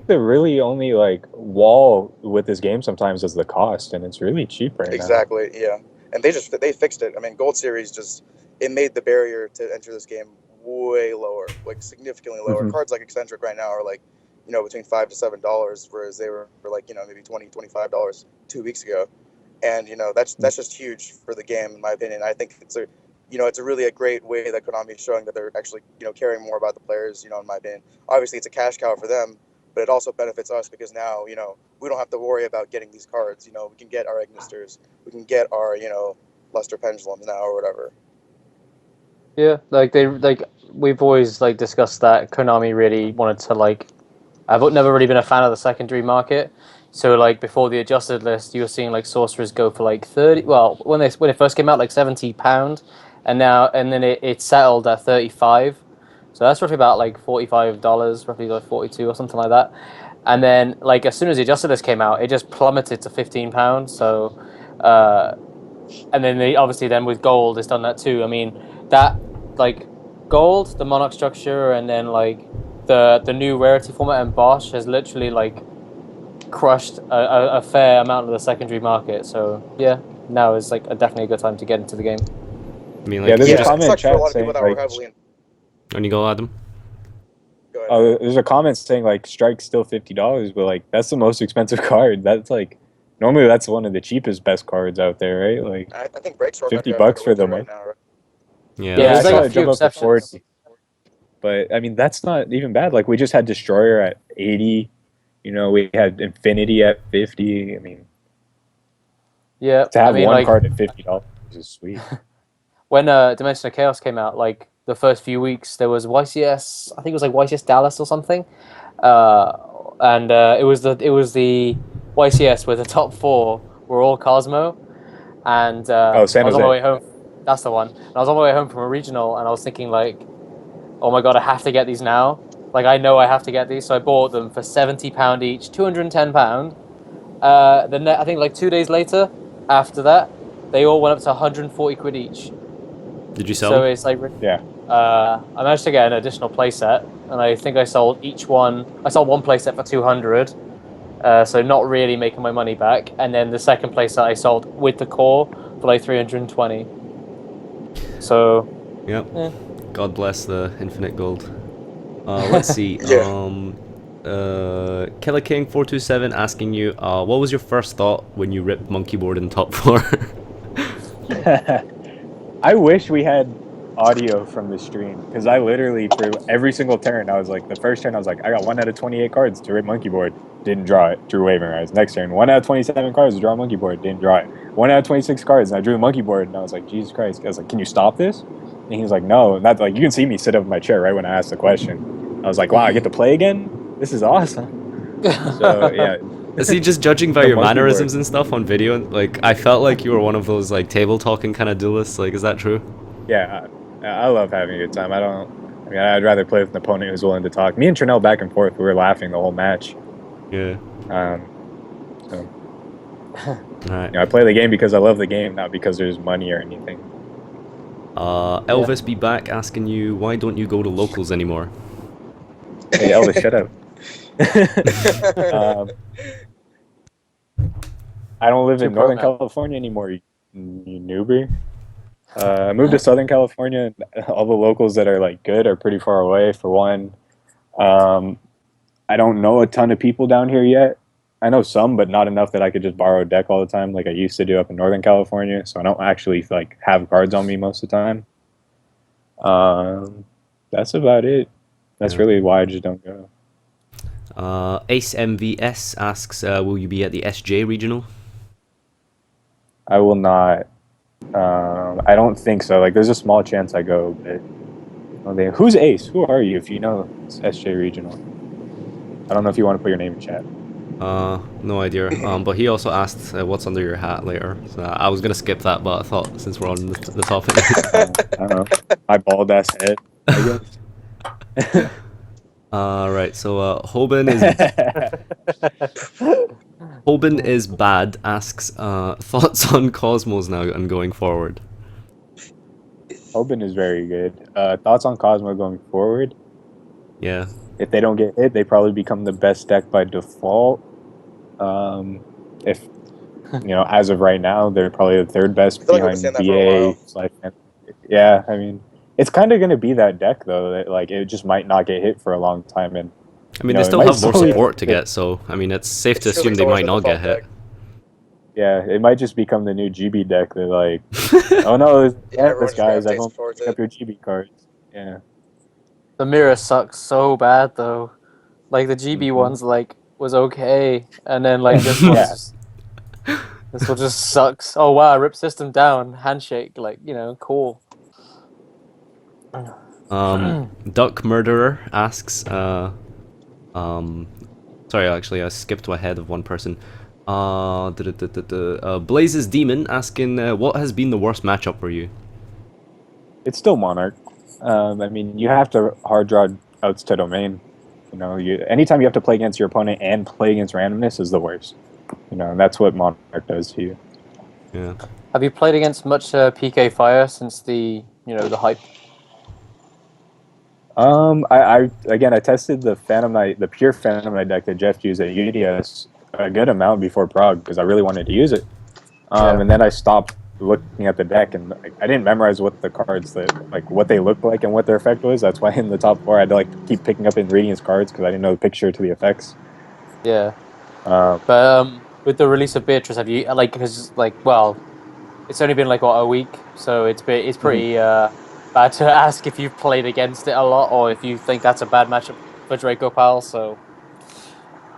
the really only wall with this game sometimes is the cost, and it's really cheap right now. Exactly. Yeah, and they fixed it. I mean, Gold Series it made the barrier to enter this game way lower, significantly lower. Cards like Eccentric right now are between $5 to $7, whereas they were maybe $20, $25 2 weeks ago, and that's just huge for the game in my opinion. I think it's a really a great way that Konami is showing that they're actually caring more about the players. In my opinion, obviously it's a cash cow for them, but it also benefits us because now we don't have to worry about getting these cards. We can get our Ignisters, we can get our Luster Pendulums now or whatever. Yeah, we've always discussed that Konami really wanted to I've never really been a fan of the secondary market. So before the adjusted list, you were seeing sorcerers go for 30. Well, when it first came out, £70, and then it settled at 35. So that's roughly about $45, roughly 42 or something like that. And then as soon as the adjusted list came out, it just plummeted to £15. So, and then they obviously then with gold, it's done that too. I mean that gold, the Monarch structure, and then the new rarity format and Bosch has literally crushed a fair amount of the secondary market. So yeah, now is definitely a good time to get into the game. I mean, there's a it comment sucks for a chat lot of saying people that were heavily in. When you go, Adam. Go ahead. There's a comment saying Strike's still $50, but that's the most expensive card. That's normally that's one of the cheapest best cards out there, right? I think Breaksword $50 for the right now. Right? Yeah, I there's saw a it few jump up to exceptions. 40. But I mean, that's not even bad. We just had Destroyer at 80. We had Infinity at 50. I mean, yeah, to have one card at $50 is sweet. When Dimension of Chaos came out, the first few weeks, there was YCS. I think it was YCS Dallas or something, and it was the YCS where the top 4 were all Cosmo, and San I was on Jose. my way home. That's the one. And I was on my way home from a regional, and I was thinking oh my god, I have to get these now. I know I have to get these, so I bought them for £70 each, £210. Then I think 2 days later, after that, they all went up to 140 quid each. Did you sell So them? it's Yeah. I managed to get an additional playset, and I think I sold each one. I sold one playset for 200, so not really making my money back. And then the second playset I sold with the core for 320. So. Yep. Yeah. God bless the infinite gold. Let's see. Killer King 427 asking you, what was your first thought when you ripped Monkey Board in top 4? I wish we had audio from the stream because I literally for every single turn I was like the first turn I was like I got 1 out of 28 cards to rip monkey board, didn't draw it, drew waving rise. Next turn 1 out of 27 cards to draw monkey board, didn't draw it. 1 out of 26 cards and I drew the monkey board and I was like Jesus Christ. I was like, can you stop this? And he was like, no. And that's like you can see me sit up in my chair right when I asked the question. I was like, wow, I get to play again. This is awesome. So yeah. Is he just judging by The your monkey mannerisms board. and stuff on video? Like, I felt like you were one of those like table talking kind of duelists. Like, is that true? Yeah, I love having a good time. I mean, I'd rather play with an opponent who's willing to talk. Me and Trinell back and forth, we were laughing the whole match. Yeah. So, Alright. I play the game because I love the game, not because there's money or anything. Elvis be back asking you, why don't you go to locals anymore? Hey, Elvis, shut up. I don't live in Northern California anymore, you newbie. I moved to Southern California, and all the locals that are like good are pretty far away. For one, I don't know a ton of people down here yet. I know some, but not enough that I could just borrow a deck all the time, like I used to do up in Northern California. So I don't actually like have cards on me most of the time. That's about it. That's really why I just don't go. Ace MVS asks, will you be at the SJ regional? I will not. I don't think so. Like, there's a small chance I go, but who's Ace? Who are you? If you know it's SJ Regional, I don't know if you want to put your name in chat. No idea. But he also asked what's under your hat later. So I was gonna skip that, but I thought since we're on the topic. I don't know. My bald ass head, I guess. Right. So Hoban is bad. Asks thoughts on Cosmos now and going forward. Hoban is very good. Thoughts on Cosmo going forward? Yeah. If they don't get hit, they probably become the best deck by default. If as of right now, they're probably the third best behind BA. Yeah, I mean, it's kind of going to be that deck though. That like it just might not get hit for a long time, and I mean they still have more support to get. So I mean, it's safe to assume they might not get hit. Yeah, it might just become the new GB deck. They're like, oh no, this guys, everyone pick up your GB cards. Yeah. The mirror sucks so bad though. Like the GB ones like was okay, and then like this one's this one just sucks. Oh wow, rip system down, handshake, like cool. Duck Murderer asks, sorry, actually I skipped ahead of one person. Blazes Demon asking, what has been the worst matchup for you? It's still Monarch. I mean, you have to hard draw outs to domain. Anytime you have to play against your opponent and play against randomness is the worst. And that's what Monarch does to you. Yeah. Have you played against much PK Fire since the the hype? I tested the Phantom Knight, the pure Phantom Knight deck that Jeff used at UDS a good amount before Prague because I really wanted to use it. And then I stopped looking at the deck and I didn't memorize what the cards what they looked like and what their effect was. That's why in the top 4 I had to keep picking up and reading his cards because I didn't know the picture to the effects. Yeah. But with the release of Beatrice, have you because it's only been a week, so it's pretty bad to ask if you've played against it a lot or if you think that's a bad matchup for Draco Pal. So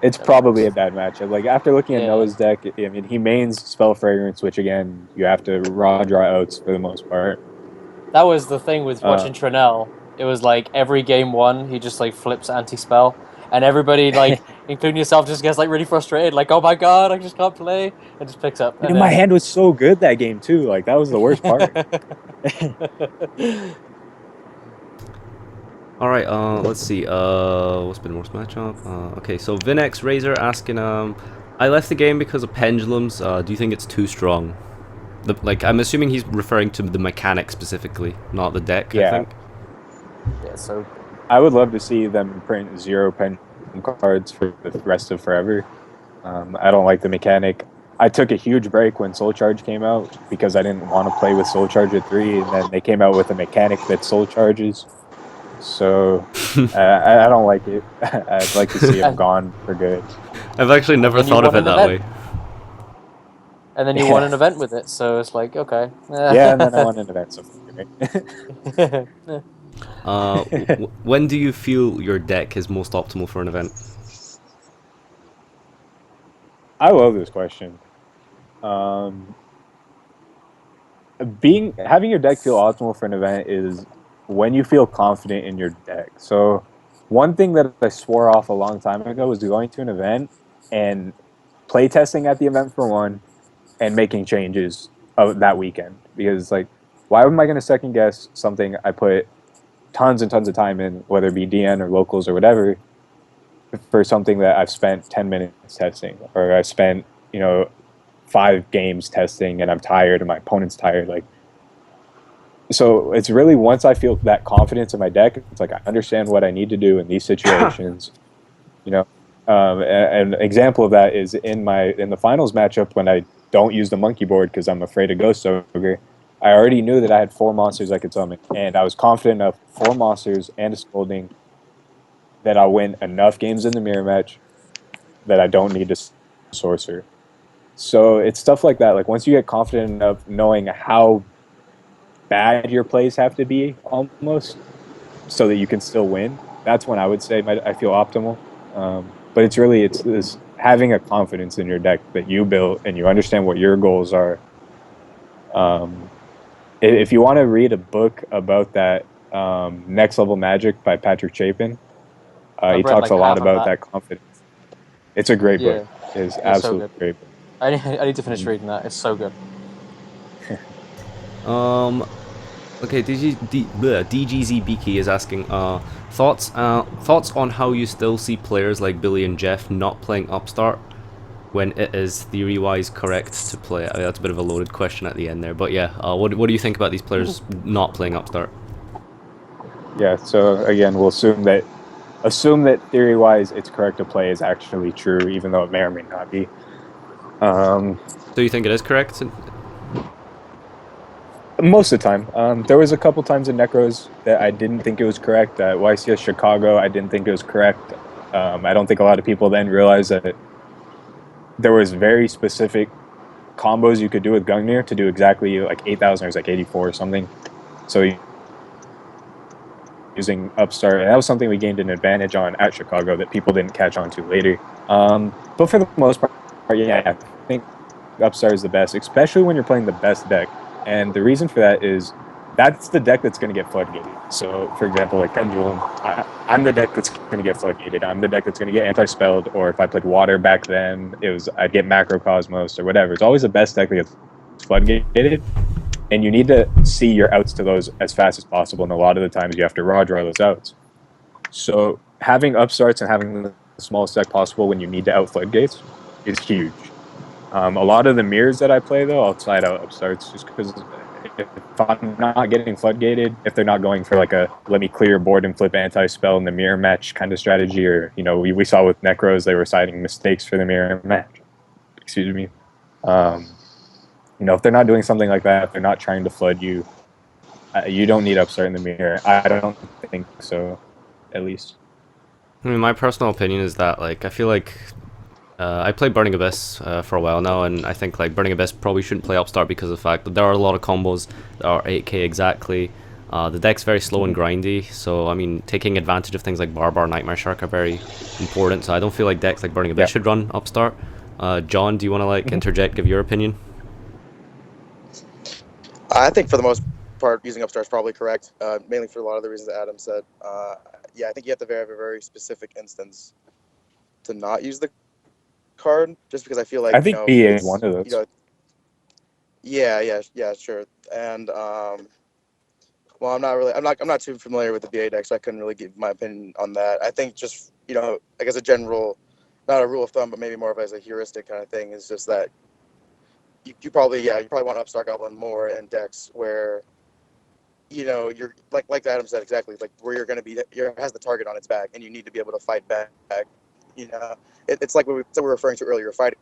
it's probably a bad matchup. Like after looking at Noah's deck, I mean he mains Spell Fragrance, which again you have to raw draw outs for the most part. That was the thing with watching Trinell. It was like every game 1 he just flips anti-spell. And everybody, including yourself, just gets really frustrated. Like, oh my god, I just can't play, and just picks up. And my hand was so good that game too. Like that was the worst part. All right. Let's see. What's been the worst matchup? Okay. So Vinex Razor asking, I left the game because of pendulums. Do you think it's too strong? I'm assuming he's referring to the mechanic specifically, not the deck. Yeah. I think. Yeah. So. I would love to see them print 0 pendulum cards for the rest of forever. I don't like the mechanic. I took a huge break when Soul Charge came out because I didn't want to play with Soul Charge at 3, and then they came out with a mechanic that Soul Charges. So I don't like it. I'd like to see it gone for good. I've actually never thought of it that way. And then you won an event with it, so it's like, okay. Yeah, and then I won an event. So Right? When do you feel your deck is most optimal for an event? I love this question. Um, having your deck feel optimal for an event is when you feel confident in your deck. So one thing that I swore off a long time ago was going to an event and playtesting at the event for one, and making changes of that weekend, because like, why am I going to second guess something I put tons and tons of time in, whether it be DN or locals or whatever, for something that I've spent 10 minutes testing, or I spent, 5 games testing and I'm tired and my opponent's tired. Like, so it's really, once I feel that confidence in my deck, it's like I understand what I need to do in these situations. You know, an example of that is in the finals matchup when I don't use the monkey board because I'm afraid of Ghost Ogre. I already knew that I had 4 monsters I could summon, and I was confident enough, 4 monsters and a scolding, that I'll win enough games in the mirror match that I don't need to sorcerer. So it's stuff like that. Like, once you get confident enough knowing how bad your plays have to be almost so that you can still win, that's when I would say I feel optimal. But it's really, it's this having a confidence in your deck that you built and you understand what your goals are. If you want to read a book about that, Next Level Magic by Patrick Chapin, he I've read talks like a lot half of about that. that confidence. It's a great book. Yeah, It's it's so absolutely good. great book. I need to finish reading that. It's so good. Okay, DGZBK is asking, thoughts on how you still see players like Billy and Jeff not playing Upstart when it is theory-wise correct to play. I mean, that's a bit of a loaded question at the end there, but yeah, what do you think about these players not playing Upstart? Yeah. So again, we'll assume that theory-wise it's correct to play is actually true, even though it may or may not be. So you think it is correct? Most of the time. There was a couple times in Necros that I didn't think it was correct. At YCS Chicago, I didn't think it was correct. I don't think a lot of people then realized that there was very specific combos you could do with Gungnir to do exactly like 8,000 or like 84 or something. So using Upstart, and that was something we gained an advantage on at Chicago that people didn't catch on to later. But for the most part, yeah, I think Upstart is the best, especially when you're playing the best deck. And the reason for that is that's the deck that's going to get floodgated. So, for example, like Pendulum, I'm the deck that's going to get floodgated. I'm the deck that's going to get anti-spelled, or if I played Water back then, I'd get Macrocosmos or whatever. It's always the best deck that gets floodgated, and you need to see your outs to those as fast as possible, and a lot of the times you have to raw draw those outs. So having upstarts and having the smallest deck possible when you need to out floodgates is huge. A lot of the mirrors that I play, though, I'll slide out upstarts just because if I'm not getting floodgated, if they're not going for like a let me clear board and flip anti-spell in the mirror match kind of strategy, or, we saw with Necros, they were citing mistakes for the mirror match. Excuse me. If they're not doing something like that, if they're not trying to flood you, you don't need upstart in the mirror. I don't think so, at least. I mean, my personal opinion is that, like, I feel like I played Burning Abyss for a while now, and I think like Burning Abyss probably shouldn't play Upstart because of the fact that there are a lot of combos that are 8k exactly. The deck's very slow and grindy, so I mean, taking advantage of things like Barbar, Nightmare Shark are very important. So I don't feel like decks like Burning Abyss should run Upstart. John, do you want to like interject, give your opinion? I think for the most part, using Upstart is probably correct, mainly for a lot of the reasons that Adam said. Yeah, I think you have to have a very specific instance to not use the card, just because I feel like, I think BA is one of those. Yeah, sure. And well, I'm not too familiar with the BA deck, so I couldn't really give my opinion on that. I think just, I guess a general, not a rule of thumb, but maybe more of as a heuristic kind of thing, is just that you probably want Upstart Goblin more in decks where, you're like Adam said, exactly, like where you're going to be, has the target on its back and you need to be able to fight back. It's like what we were referring to earlier, fighting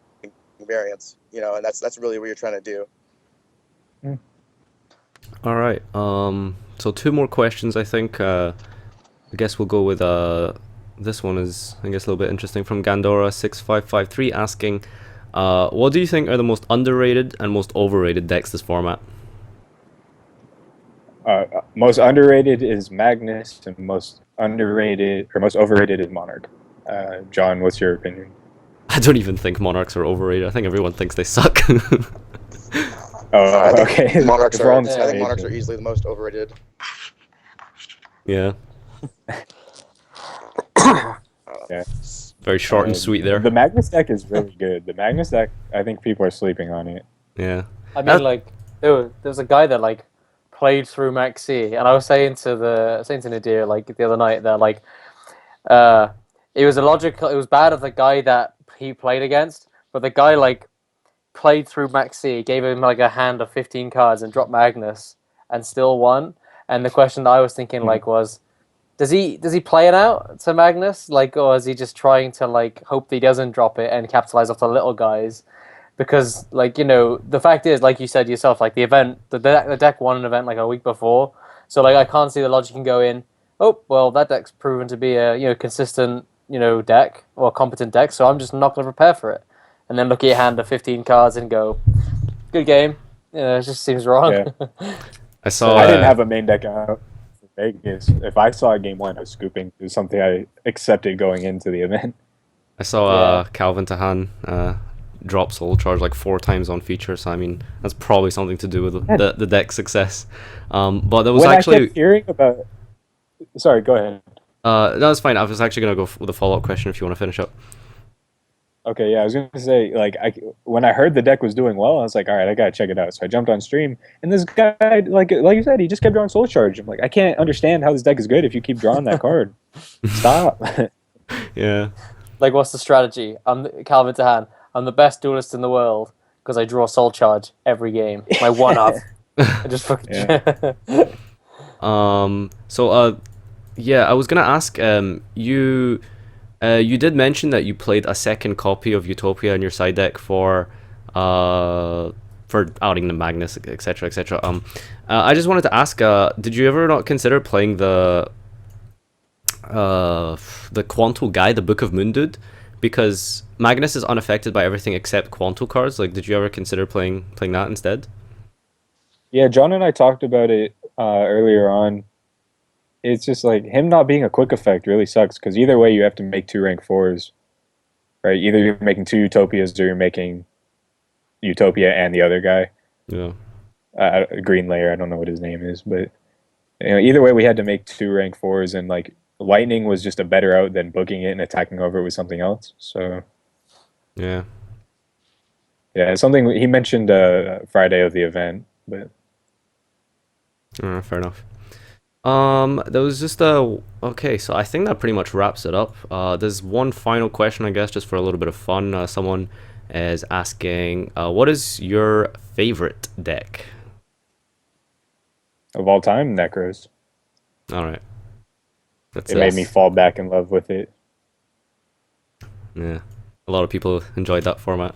variants, and that's really what you're trying to do. All right. So 2 more questions, I think. I guess we'll go with this one is, I guess, a little bit interesting, from Gandora6553 asking, what do you think are the most underrated and most overrated decks this format? Most underrated is Magnus, and most overrated is Monarch. John, what's your opinion? I don't even think Monarchs are overrated. I think everyone thinks they suck. Oh, I think okay. Monarchs If we're are. on the I same think page, Monarchs are then. easily the most overrated. Yeah, Yeah. very short and sweet there. The Magnus deck is really good. The Magnus deck, I think people are sleeping on it. Yeah. I mean, like there was a guy that like played through Maxi, and I was saying to Nadir like the other night that like it was it was bad of the guy that he played against, but the guy like played through Maxi, gave him like a hand of 15 cards and dropped Magnus and still won. And the question that I was thinking like was, does he play it out to Magnus, like, or is he just trying to like hope that he doesn't drop it and capitalize off the little guys? Because like, you know, the fact is, like you said yourself, like the deck won an event like a week before, so like I can't see the logic in going, oh well, that deck's proven to be a, you know, consistent, you know, deck or competent deck, so I'm just not going to prepare for it. And then look at your hand of 15 cards and go, good game. Yeah, it just seems wrong. Yeah. I saw. I didn't have a main deck out for Vegas. If I saw a game one, I was scooping. It was something I accepted going into the event. I saw Calvin Tahan drop Soul Charge like 4 times on feature, so I mean that's probably something to do with the deck success. But there was When actually I kept hearing about. Sorry, go ahead. no, that's fine. I was actually gonna go with a follow-up question if you want to finish up. Okay, yeah, I was gonna say, like, when I heard the deck was doing well, I was like, all right, I gotta check it out. So I jumped on stream, and this guy, like you said, he just kept drawing Soul Charge. I'm like, I can't understand how this deck is good if you keep drawing that card. Stop. Yeah. Like, what's the strategy? I'm Calvin Tahan. I'm the best duelist in the world because I draw Soul Charge every game. My one up. I just fucking. Yeah, I was gonna ask you did mention that you played a second copy of Utopia in your side deck for outing the Magnus, etc., etc. I just wanted to ask, did you ever not consider playing the Quantal guy, the Book of Moon dude? Because Magnus is unaffected by everything except Quantal cards. Like, did you ever consider playing that instead? Yeah, John and I talked about it earlier on. It's just like him not being a quick effect really sucks because either way you have to make 2 rank 4s, right? Either you're making 2 Utopias or you're making Utopia and the other guy. Yeah. Green Layer, I don't know what his name is, but you know, either way we had to make 2 rank 4s, and like Lightning was just a better out than booking it and attacking over it with something else. So yeah, it's something he mentioned Friday of the event, but fair enough. There was just okay, so I think that pretty much wraps it up. There's one final question, I guess, just for a little bit of fun. Someone is asking, what is your favorite deck of all time, Necros. All right, it made me fall back in love with it. Yeah, a lot of people enjoyed that format,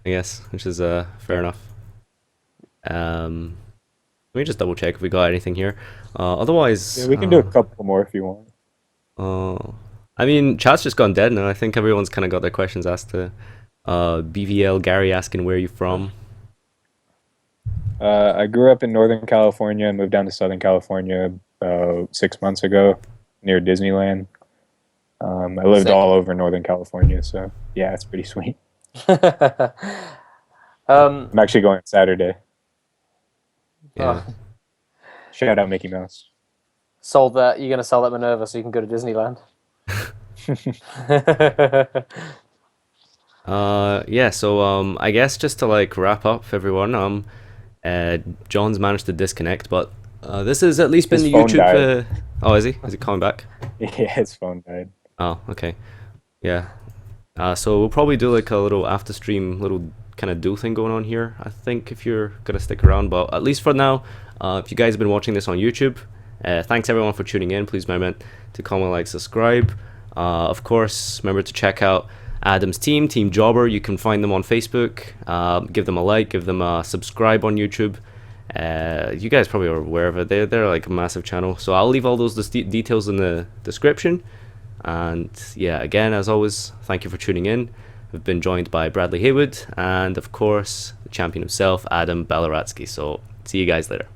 I guess, which is fair enough. Let me just double check if we got anything here. Otherwise, yeah, we can do a couple more if you want. I mean, chat's just gone dead now. I think everyone's kind of got their questions asked to. BVL Gary asking where you from. I grew up in Northern California and moved down to Southern California about 6 months ago, near Disneyland. I lived all over Northern California, so yeah, it's pretty sweet. I'm actually going Saturday. Yeah. Shout out Mickey Mouse. Sold that. You're gonna sell that Minerva so you can go to Disneyland. Yeah, so I guess just to like wrap up everyone, John's managed to disconnect, but this has at least been the YouTube oh, is he coming back? Yeah, his phone died. Oh, okay. Yeah. So we'll probably do like a little after stream little kind of duel thing going on here, I think, if you're gonna stick around. But at least for now, if you guys have been watching this on YouTube, thanks everyone for tuning in. Please remember to comment, like, subscribe. Of course, remember to check out Adam's team, Team Jobber. You can find them on Facebook. Give them a like, give them a subscribe on YouTube. You guys probably are aware of it. They're like a massive channel. So I'll leave all those details in the description. And yeah, again, as always, thank you for tuning in. We've been joined by Bradley Haywood and, of course, the champion himself, Adam Belohradsky. So see you guys later.